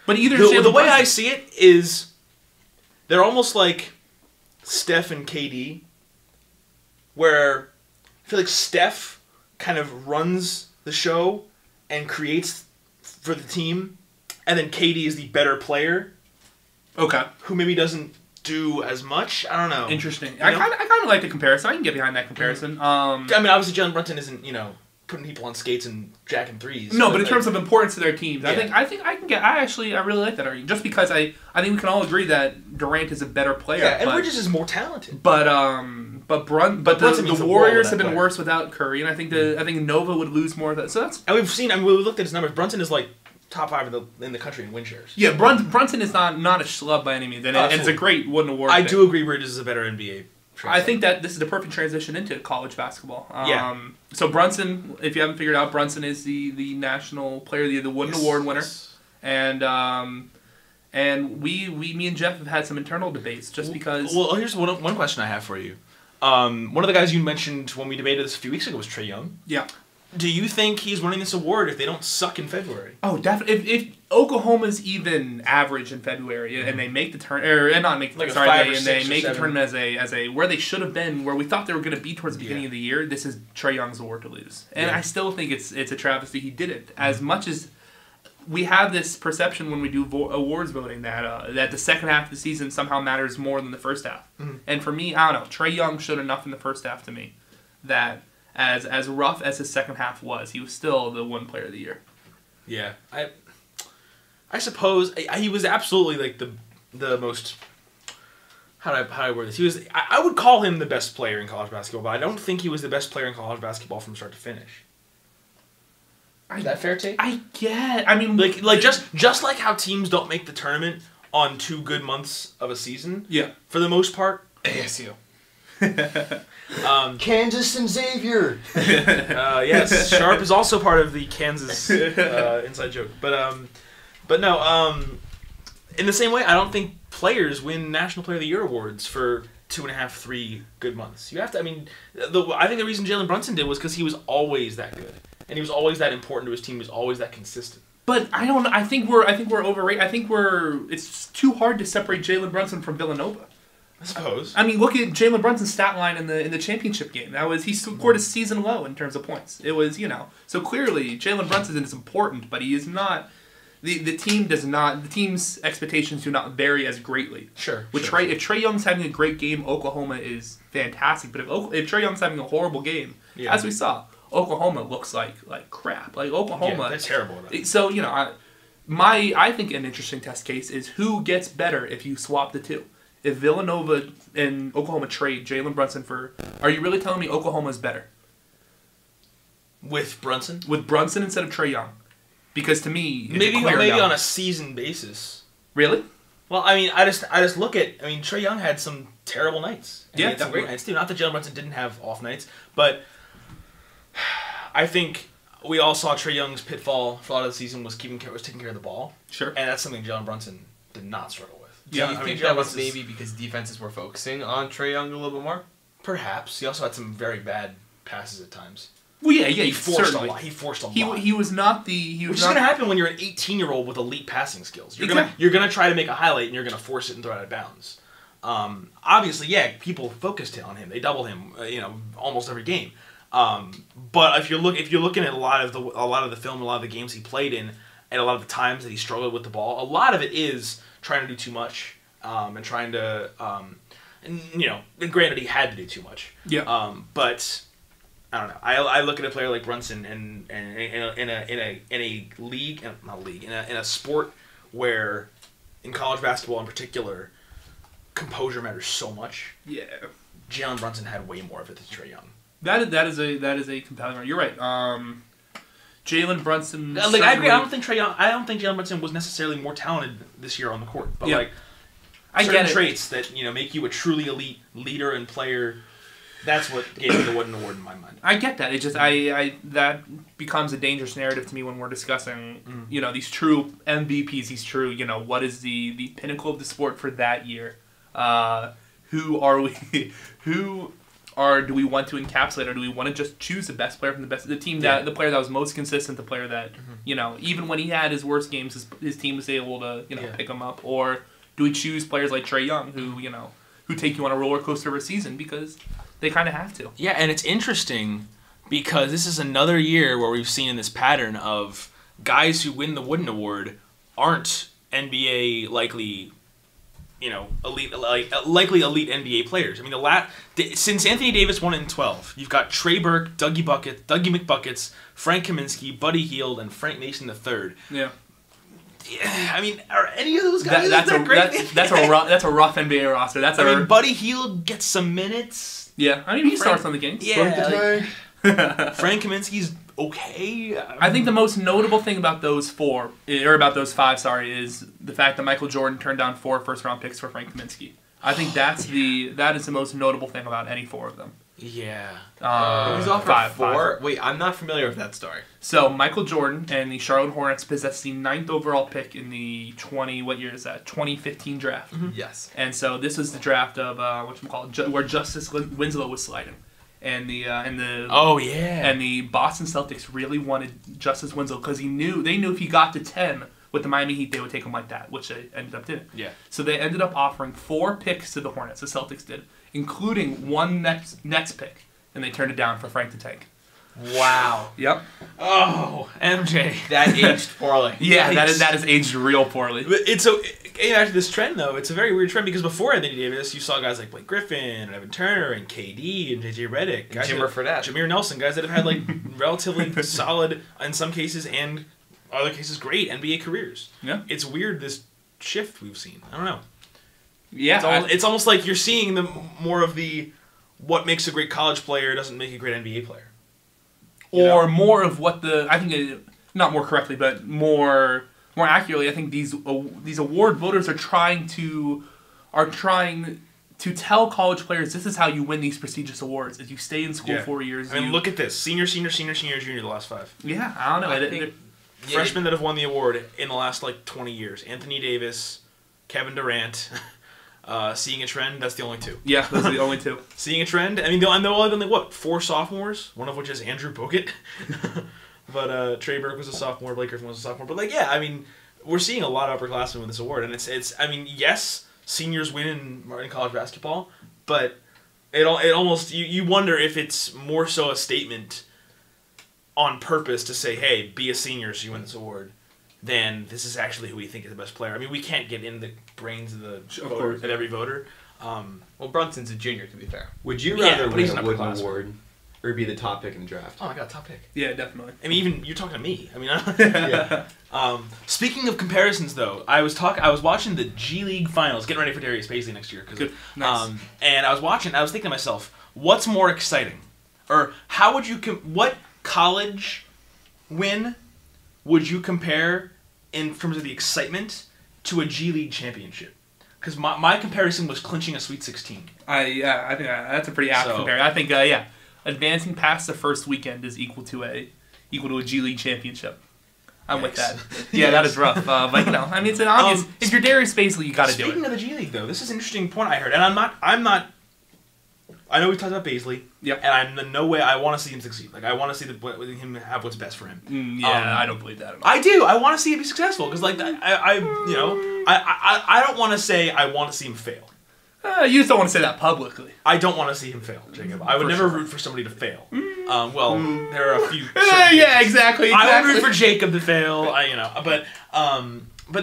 the way I see it is they're almost like Steph and KD, where I feel like Steph kind of runs the show and creates for the team, and then KD is the better player. Okay. Who maybe doesn't do as much. I don't know. Interesting. You I know? kind of like the comparison. I can get behind that comparison. I mean, obviously, Jalen Brunson isn't, putting people on skates and jacking threes. No, but in terms of importance to their teams, Yeah. I think I can get. I really like that argument. Just because I think we can all agree that Durant is a better player. Yeah, and but, Bridges is more talented. But Brunson the means the world Warriors to have that been player. worse without Curry, and I think Nova would lose more of that. So that's And we've seen, we looked at his numbers. Brunson is like top 5 in the country in win shares. yeah. Brunson is not a schlub by any means, and it's a great Wooden Award. I pick. do agree Bridges is a better NBA. I think that this is the perfect transition into college basketball. Yeah. So Brunson, if you haven't figured out, Brunson is the national player, the Wooden Award winner, and me and Jeff have had some internal debates just because. Well, here's one question I have for you. One of the guys you mentioned when we debated this a few weeks ago was Trae Young. Yeah. Do you think he's winning this award if they don't suck in February? Oh, definitely. If Oklahoma's even average in February and they make the turn, and not make the Like a sorry, 5 they, or and 6 they or make the 7. tournament as a where they should have been, where we thought they were going to be towards the beginning of the year. This is Trae Young's award to lose, and I still think it's a travesty he did it. As much as we have this perception when we do awards voting that the second half of the season somehow matters more than the first half, and for me, I don't know. Trae Young showed enough in the first half to me that. As rough as his second half was, he was still the one player of the year. Yeah, I suppose he was absolutely like the most. How do I word this? He was. I would call him the best player in college basketball, but I don't think he was the best player in college basketball from start to finish. Is that fair take? I get. I mean, like just like how teams don't make the tournament on 2 good months of a season. Yeah. For the most part. ASU. Kansas and Xavier. Yes, Sharp is also part of the Kansas inside joke. But no. In the same way, I don't think players win National Player of the Year awards for 2.5, 3 good months. You have to. I mean, I think the reason Jalen Brunson did was because he was always that good, and he was always that important to his team. He was always that consistent. But I don't. I think we're overrated. I think it's too hard to separate Jalen Brunson from Villanova. I suppose. I mean, look at Jalen Brunson's stat line in the championship game. He scored a season low in terms of points. It was so clearly Jalen Brunson is important, but he is not. The team does not. The team's expectations do not vary as greatly. Sure. If Trae Young's having a great game, Oklahoma is fantastic. But if Trae Young's having a horrible game, as we saw, Oklahoma looks like crap. Like Oklahoma, yeah, they're terrible. So I think an interesting test case is who gets better if you swap the two. If Villanova and Oklahoma trade Jalen Brunson for, are you really telling me Oklahoma's better With Brunson? with Brunson instead of Trae Young? Because to me, it's Maybe a clear no. on a season basis. Really? Well, I mean, I just look at. I mean, Trae Young had some terrible nights. And Yeah, he had some great definitely. nights too. Not that Jalen Brunson didn't have off nights, but I think we all saw Trae Young's pitfall for a lot of the season was taking care of the ball. Sure. And that's something Jalen Brunson did not struggle with. Do Yeah, you I think Jalen that was Brunson's- maybe because defenses were focusing on Trae Young a little bit more? Perhaps he also had some very bad passes at times. Well, yeah, He forced certainly. a lot. He forced a He lot. he was not the Which is going to happen when you're an 18-year-old with elite passing skills. You're gonna try to make a highlight and you're gonna force it and throw it out of bounds. Obviously, yeah, people focused on him. They doubled him, almost every game. But if you're looking at a lot of the film, a lot of the games he played in, and a lot of the times that he struggled with the ball, a lot of it is trying to do too much and trying to, and granted he had to do too much. Yeah. But I don't know. I look at a player like Brunson and in a league, not a league, in a sport where, in college basketball in particular, composure matters so much. Yeah. Jalen Brunson had way more of it than Trae Young. That is a compelling argument. You're right. Jalen Brunson. Like I agree. I don't think Jalen Brunson was necessarily more talented this year on the court. But Yeah. I certain get it. traits that make you a truly elite leader and player. That's what gave me the Wooden Award in my mind. I get that. It just that becomes a dangerous narrative to me when we're discussing these true MVPs. These true what is the pinnacle of the sport for that year? Who are we? Do we want to encapsulate, or do we want to just choose the best player from the team the player that was most consistent, the player that even when he had his worst games, his team was able to pick him up, or do we choose players like Trae Young who take you on a roller coaster of a season because they kind of have to? Yeah, and it's interesting because this is another year where we've seen in this pattern of guys who win the Wooden Award aren't NBA likely elite, likely elite NBA players. I mean, since Anthony Davis won it in 12, you've got Trey Burke, Dougie McBuckets, Frank Kaminsky, Buddy Hield, and Frank Mason III. Yeah. I mean, are any of those guys that's a rough NBA roster. I mean, Buddy Hield gets some minutes. Yeah, I mean, he starts on the Kings. Yeah, Frank Kaminsky's okay. I think the most notable thing about those five, is the fact that Michael Jordan turned down 4 first-round picks for Frank Kaminsky. I think that is the most notable thing about any 4 of them. Yeah. He's offered 4? Wait, I'm not familiar with that story. So, Michael Jordan and the Charlotte Hornets possessed the 9th overall pick in the 2015 draft. Mm-hmm. Yes. And so, this was the draft of, where Justice Winslow was sliding. And the Boston Celtics really wanted Justice Winslow because they knew if he got to 10 with the Miami Heat, they would take him like that, which they ended up doing. Yeah. So they ended up offering 4 picks to the Hornets, the Celtics did, including 1 Nets pick, and they turned it down for Frank the Tank. Wow. Yep. Oh, MJ. That aged poorly. Yeah, that is aged real poorly. After this trend, though, it's a very weird trend because before Anthony Davis, you saw guys like Blake Griffin and Evan Turner and KD and JJ Redick. Jameer Nelson, guys that have had like relatively solid, in some cases and other cases, great NBA careers. Yeah. It's weird, this shift we've seen. I don't know. Yeah. It's almost like you're seeing more of the what makes a great college player doesn't make a great NBA player. Or more of what not more correctly, but more accurately, I think these award voters are trying to tell college players this is how you win these prestigious awards: is you stay in school 4 years. I mean, look at this: senior, junior, the last 5. Yeah, I don't know. Freshmen that have won the award in the last 20 years: Anthony Davis, Kevin Durant. Seeing a trend, that's the only 2. Yeah, those are the only 2. Seeing a trend, I mean, they'll only been 4 sophomores, one of which is Andrew Bogut. But Trey Burke was a sophomore, Blake Griffin was a sophomore. But I mean, we're seeing a lot of upperclassmen win this award, and it's. I mean, yes, seniors win in college basketball, but it almost you wonder if it's more so a statement on purpose to say, hey, be a senior so you win this award, than this is actually who we think is the best player. I mean, we can't get in the brains of every voter. Well, Brunson's a junior, to be fair. Would you rather win an a Wooden Award or be the top pick in the draft? Oh my god, top pick. Yeah, definitely. I mean, even you're talking to me. I mean, yeah. Speaking of comparisons, though, I was watching the G League finals, getting ready for Darius Paisley next year. Good. Nice. And I was thinking to myself, what's more exciting, or how would you what college win would you compare in terms of the excitement to a G League championship? Because my comparison was clinching a Sweet 16. I think that's a pretty apt comparison. I think advancing past the first weekend is equal to a G League championship. I'm with that. Yeah, that is rough. But I mean, it's an obvious. If you're Darius Paisley, you got to do it. Speaking of the G League, though, this is an interesting point I heard, and I'm not. I know we talked about Paisley. Yep. And I'm in no way I want to see him succeed. I want to see him have what's best for him. I don't believe that at all. I do. I want to see him be successful because, I don't want to say I want to see him fail. You just don't want to say that publicly. I don't want to see him fail, Jacob. I would never root for somebody to fail. There are a few. Yeah, exactly. I would root for Jacob to fail. But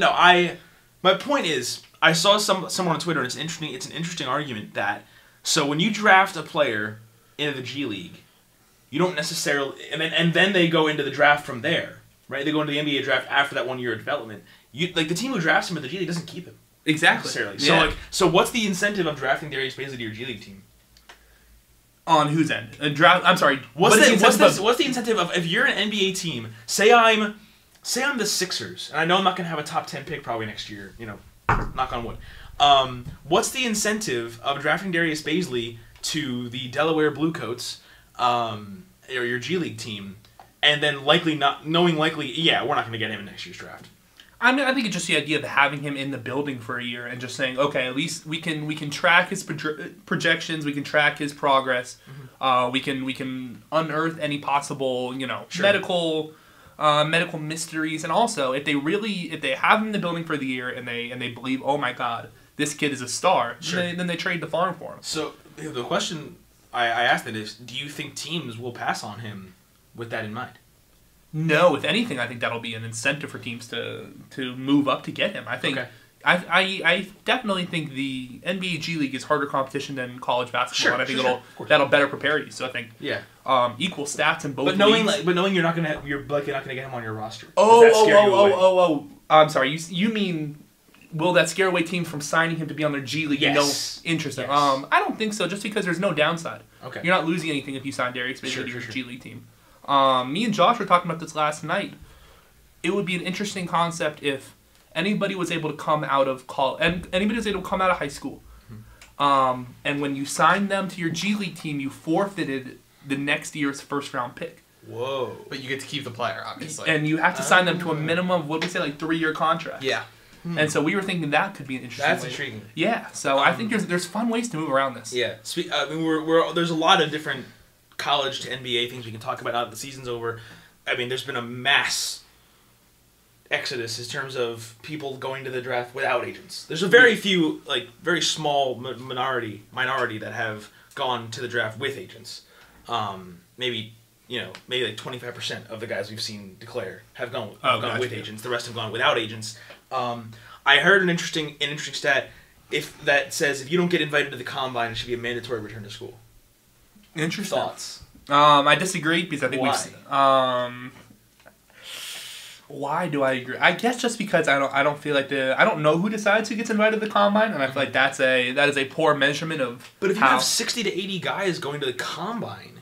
no. My point is, I saw someone on Twitter, and it's an interesting argument that. So when you draft a player into the G League, you don't necessarily, and then they go into the draft from there, right? They go into the NBA draft after that 1 year of development. The team who drafts him at the G League doesn't keep him exactly. necessarily. Yeah. So what's the incentive of drafting Darius Paisley to your G League team? On whose end? I'm sorry. What's the incentive of if you're an NBA team? Say I'm the Sixers, and I know I'm not gonna have a top 10 pick probably next year. Knock on wood. What's the incentive of drafting Darius Paisley to the Delaware Bluecoats, or your G League team, and then we're not going to get him in next year's draft? I mean, I think it's just the idea of having him in the building for a year and just saying, okay, at least we can track his projections, we can track his progress, we can unearth any possible medical mysteries, and also if they have him in the building for the year and they believe, oh my god, this kid is a star, then they trade the farm for him. So the question I asked that is, do you think teams will pass on him with that in mind? No, if anything, I think that'll be an incentive for teams to move up to get him. I think I definitely think the NBA G League is harder competition than college basketball, and I think that'll better prepare you. So I think equal stats in both. But knowing you're likely not gonna get him on your roster. I'm sorry. You mean will that scare away teams from signing him to be on their G League? Yes. Interesting. Yes. I don't think so. Just because there's no downside. Okay. You're not losing anything if you sign Darius Bazley to your G League team. Me and Josh were talking about this last night. It would be an interesting concept if anybody was able to come out of high school, and when you signed them to your G League team, you forfeited the next year's first round pick. Whoa! But you get to keep the player, obviously. And you have to sign them to a minimum of, what did we say, like 3-year contract. Yeah. And so we were thinking that could be an interesting. That's way. intriguing. Yeah. So I think there's fun ways to move around this. Yeah. I mean, there's a lot of different college to NBA things we can talk about now that the season's over. I mean, there's been a mass exodus in terms of people going to the draft without agents. There's a very few, like, very small minority that have gone to the draft with agents. Maybe like 25% of the guys we've seen declare have gone with agents. The rest have gone without agents. I heard an interesting stat that says if you don't get invited to the combine, it should be a mandatory return to school. Interesting. Thoughts? I disagree because I think Why? Why do I agree? I guess just because I don't feel like I don't know who decides who gets invited to the combine, and I feel like that is a poor measurement of. But if you have 60 to 80 guys going to the combine,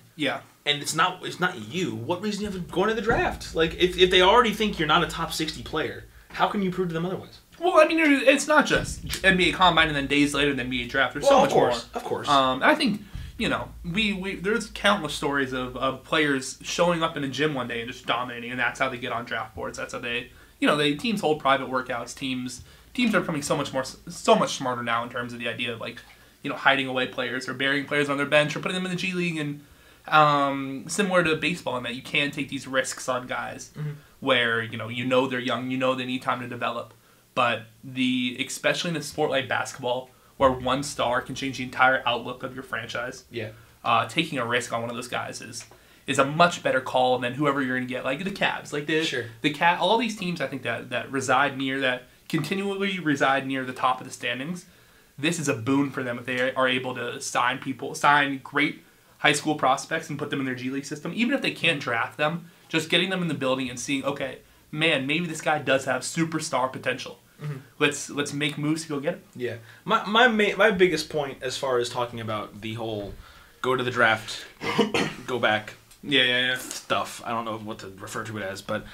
and it's not you, what reason do you have to go into the draft? Like if they already think you're not a top 60 player, how can you prove to them otherwise? Well, I mean, it's not just NBA combine and then days later the NBA draft. There's so much more. Of course. I think. There's countless stories of players showing up in a gym one day and just dominating, and that's how they get on draft boards. That's how teams hold private workouts. Teams are becoming so much smarter now in terms of the idea of hiding away players or burying players on their bench or putting them in the G League, and similar to baseball in that you can take these risks on guys where they're young, they need time to develop, but especially in a sport like basketball, where one star can change the entire outlook of your franchise. Yeah. Taking a risk on one of those guys is a much better call than whoever you're going to get, like the Cavs, like all these teams. I think that continually reside near the top of the standings. This is a boon for them if they are able to sign great high school prospects and put them in their G League system, even if they can't draft them. Just getting them in the building and seeing, okay, man, maybe this guy does have superstar potential. Let's make moves to go get him. Yeah, my biggest point as far as talking about the whole go to the draft, go back, stuff. I don't know what to refer to it as, but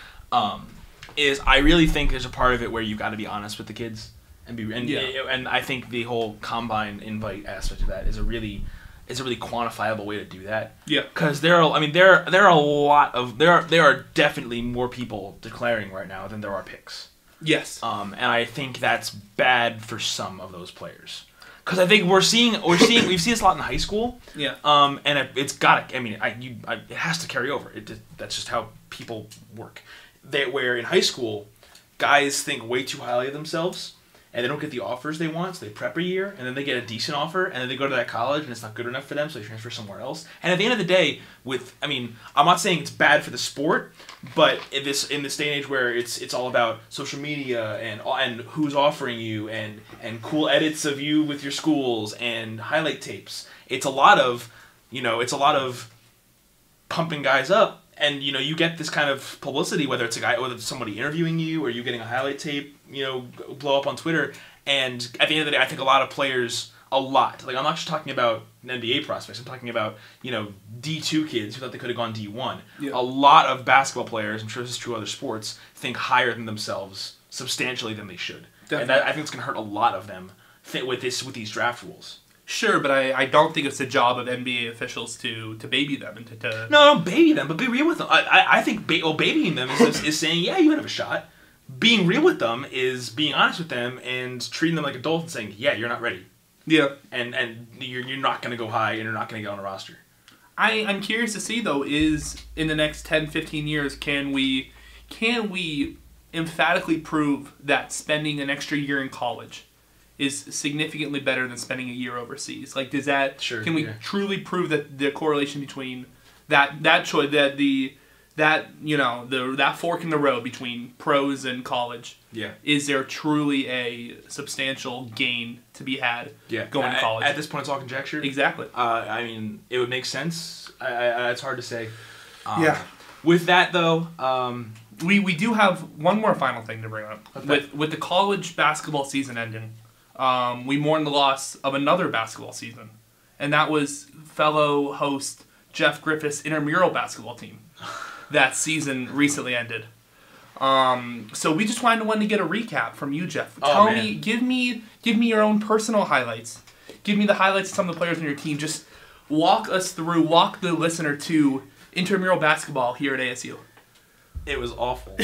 is I really think there's a part of it where you've got to be honest with the kids and I think the whole combine invite aspect of that is a really quantifiable way to do that. Yeah, because there are definitely more people declaring right now than there are picks. Yes. And I think that's bad for some of those players. Because I think we've seen this a lot in high school. Yeah. And it's got to. I mean, it has to carry over. That's just how people work. Where in high school, guys think way too highly of themselves, and they don't get the offers they want, so they prep a year, and then they get a decent offer, and then they go to that college, and it's not good enough for them, so they transfer somewhere else. And at the end of the day, I'm not saying it's bad for the sport, but in this day and age where it's all about social media and who's offering you and cool edits of you with your schools and highlight tapes, it's a lot of pumping guys up. And you get this kind of publicity, whether it's somebody interviewing you or you getting a highlight tape, blow up on Twitter. And at the end of the day, I think a lot of players, I'm not just talking about NBA prospects. I'm talking about D2 kids who thought they could have gone D1. Yeah. A lot of basketball players, I'm sure this is true of other sports, think higher than themselves substantially than they should. Definitely. And I think it's going to hurt a lot of them with these draft rules. Sure, but I don't think it's the job of NBA officials to baby them and to No, don't baby them, but be real with them. I think babying them is saying, yeah, you have a shot. Being real with them is being honest with them and treating them like adults and saying, yeah, you're not ready. Yeah. And you're not going to go high and you're not going to get on a roster. I'm curious to see, though, is in the next 10, 15 years, can we emphatically prove that spending an extra year in college is significantly better than spending a year overseas? Like, does that? Sure. Can we truly prove that the correlation between that choice, that the that that fork in the road between pros and college. Yeah. Is there truly a substantial gain to be had going to college? At this point, it's all conjecture. Exactly. I mean, it would make sense. It's hard to say. Yeah. With that, though, we do have one more final thing to bring up. Okay. With the college basketball season ending, we mourn the loss of another basketball season, and that was fellow host Jeff Griffith's intramural basketball team. That season recently ended. So we just wanted to get a recap from you, Jeff. Tell me, give me your own personal highlights. Give me the highlights of some of the players on your team. Just walk the listener to intramural basketball here at ASU. It was awful.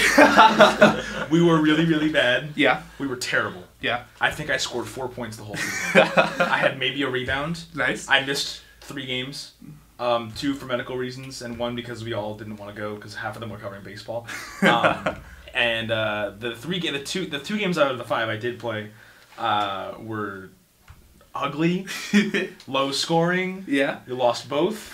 We were really, really bad. Yeah. We were terrible. Yeah. I think I scored 4 points the whole season. I had maybe a rebound. Nice. I missed 3 games. 2 for medical reasons, and 1 because we all didn't want to go because half of them were covering baseball. And the 2 games out of the 5 I did play were ugly, low scoring. Yeah. We lost both.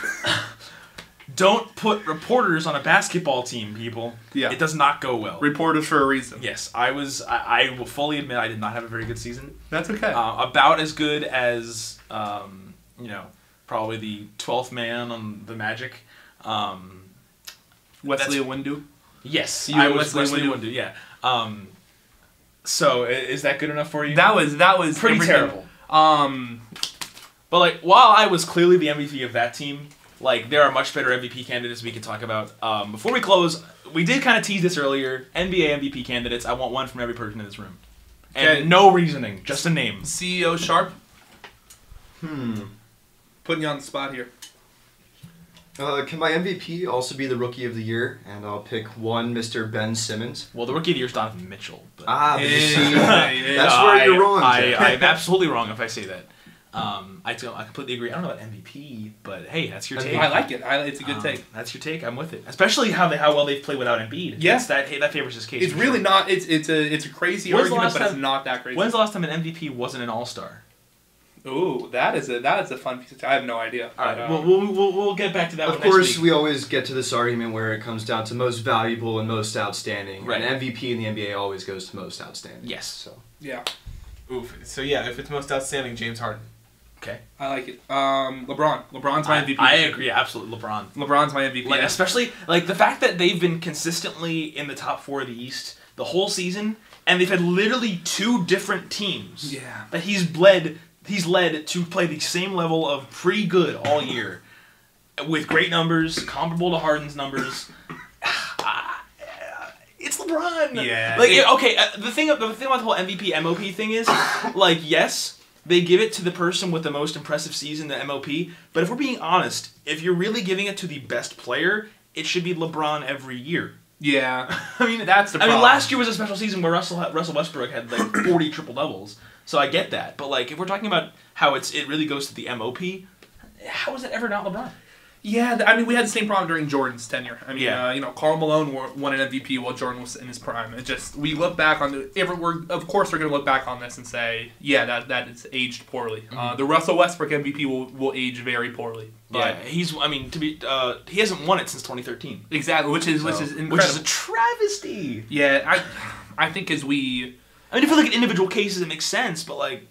Don't put reporters on a basketball team, people. Yeah. It does not go well. Reporters for a reason. Yes, I will fully admit I did not have a very good season. That's okay. About as good as probably the 12th man on the Magic. Wesley Iwundu. Yes, You I and was Wesley Wesley Iwundu. Yeah. So is that good enough for you? That was pretty everything. terrible. But like, while I was clearly the MVP of that team, like there are much better MVP candidates we can talk about. Before we close, we did kind of tease this earlier. NBA MVP candidates. I want one from every person in this room, and Okay. no reasoning, just a name. CEO Sharp. Putting you on the spot here. Can my MVP also be the Rookie of the Year? And I'll pick one Mr. Ben Simmons. Well, the rookie of the year is Donovan Mitchell. But But you see, Yeah. that's where you're wrong, Jeff. I'm absolutely wrong if I say that. I completely agree. I don't know about MVP, but hey, that's your take. I like it. It's a good take. That's your take. I'm with it. Especially how well they've played without Embiid. Yeah. That favors his case. It's for really sure. not. It's a crazy When's the argument, last but it's time- not that crazy. When's the last time an MVP wasn't an All-Star? Ooh, that is a fun piece. I have no idea. All right, we'll get back to that. Of one course, next week. we always get to this argument where it comes down to most valuable and most outstanding. Right. And MVP in the NBA always goes to most outstanding. Yes. So Yeah, Oof. So yeah, if it's most outstanding, James Harden. Okay. I like it. LeBron's my MVP. I agree. Absolutely, LeBron. LeBron's my MVP. Like especially like the fact that they've been consistently in the top 4 of the East the whole season, and they've had literally 2 different teams. Yeah. That he's led to play the same level of pretty good all year, with great numbers, comparable to Harden's numbers. It's LeBron. Yeah. Like the thing about the whole MVP MOP thing is, like, yes, they give it to the person with the most impressive season, the MOP. But if we're being honest, if you're really giving it to the best player, it should be LeBron every year. Yeah. I mean, That's the I mean, problem. last year was a special season where Russell Westbrook had like 40 triple doubles. So I get that, but like if we're talking about how it really goes to the MOP, how is it ever not LeBron? Yeah, I mean, we had the same problem during Jordan's tenure. I mean, Yeah. Karl Malone won an MVP while Jordan was in his prime. It just, we look back on of course we're going to look back on this and say, yeah, that is aged poorly. Mm-hmm. The Russell Westbrook MVP will age very poorly. But Yeah, he hasn't won it since 2013. exactly, which is incredible. Which is a travesty. Yeah, I think I mean, if you look at individual cases, it makes sense, but like,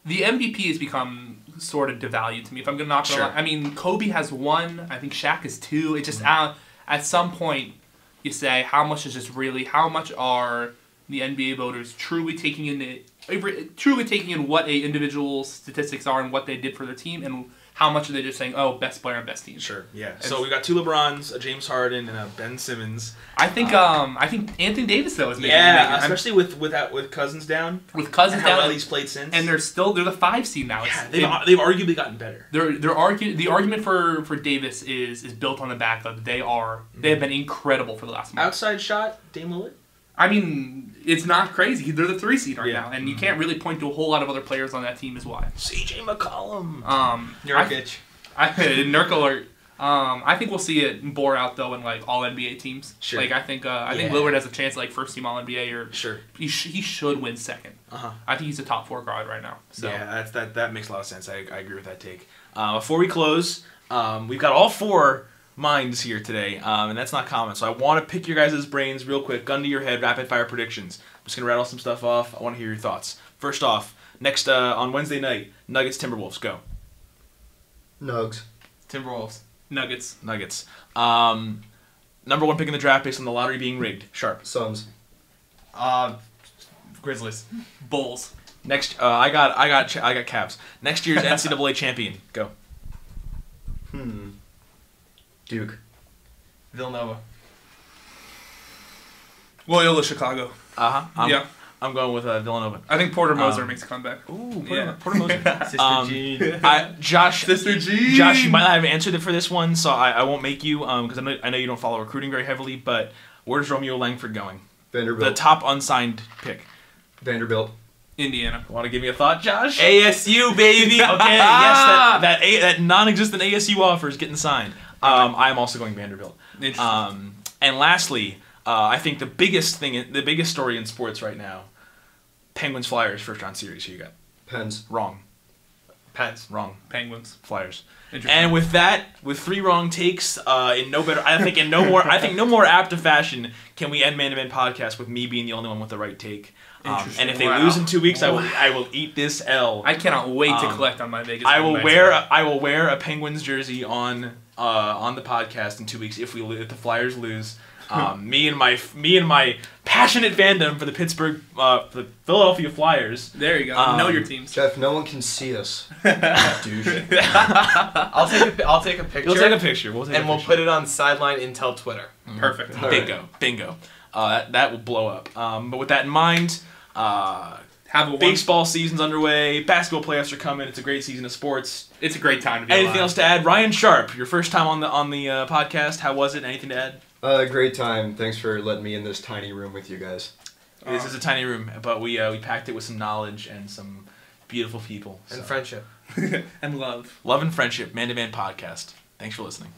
the MVP has become sort of devalued to me. If I'm not gonna lie, I mean, Kobe has 1. I think Shaq is 2. It just at some point you say how much are the NBA voters truly taking in what a individual's statistics are and what they did for their team, and how much are they just saying, oh, best player and best team? sure, yeah. So we got 2 LeBrons, a James Harden, and a Ben Simmons. I think Anthony Davis though is making Especially with Cousins down. with Cousins And how down, well he's played since. and they're the 5 seed now. Yeah, they've arguably gotten better. The argument for Davis is built on the back of they have been incredible for the last month. Outside shot, Dame Lillard. I mean, it's not crazy. They're the 3 seed right Yeah. now, and you can't really point to a whole lot of other players on that team as why. CJ McCollum. Nurkic. Nurk alert. I think we'll see it bore out though in like all NBA teams. Sure. Like I think Lillard has a chance like first team all NBA or Sure. he should win second. Uh-huh. I think he's a top 4 guard right now. So Yeah, that makes a lot of sense. I agree with that take. Before we close, we've got all 4 minds here today, and that's not common. So I want to pick your guys' brains real quick, gun to your head, rapid fire predictions. I'm just gonna rattle some stuff off. I want to hear your thoughts. First off, next on Wednesday night, Nuggets Timberwolves. Go. Nugs. Timberwolves. Nuggets. Nuggets. Number one pick in the draft based on the lottery being rigged. Sharp. Suns. Grizzlies. Bulls. Next, I got Cavs. Next year's NCAA champion. Go. Duke. Villanova. Loyola Chicago. Yeah. I'm going with Villanova. I think Porter Moser makes a comeback. Ooh, Yeah. Porter Moser. Sister Jean. Josh, Sister G. Josh, you might not have answered for this one, so I won't make you, because I know you don't follow recruiting very heavily, but where's Romeo Langford going? Vanderbilt. The top unsigned pick. Vanderbilt. Indiana. Want to give me a thought, Josh? ASU, baby. Okay, yes, that non-existent ASU offer is getting signed. I'm also going Vanderbilt. Interesting. And lastly, I think the biggest story in sports right now, Penguins Flyers first round series. Who you got? Pens. Wrong. Pens. Wrong. Penguins. Flyers. Interesting. And with that, with 3 wrong takes, in no more apt of fashion can we end Man to Man podcast with me being the only one with the right take. And if they lose in 2 weeks, I will eat this L. I cannot wait to collect on my Vegas. I will wear a Penguins jersey on the podcast in 2 weeks if the Flyers lose. Me and my passionate fandom for the the Philadelphia Flyers. There you go. Know your teams. Jeff, no one can see us. Douche. I'll take a picture. We'll take a picture. We'll put it on Sideline Intel Twitter. Perfect. Bingo. That will blow up. But with that in mind, baseball season's underway. Basketball playoffs are coming. It's a great season of sports. It's a great time to be Anything alive. else to add? Ryan Sharp, your first time on the podcast. How was it? Anything to add? Great time. Thanks for letting me in this tiny room with you guys. This is a tiny room, but we packed it with some knowledge and some beautiful people. And friendship. And love. Love and friendship, Man to Man podcast. Thanks for listening.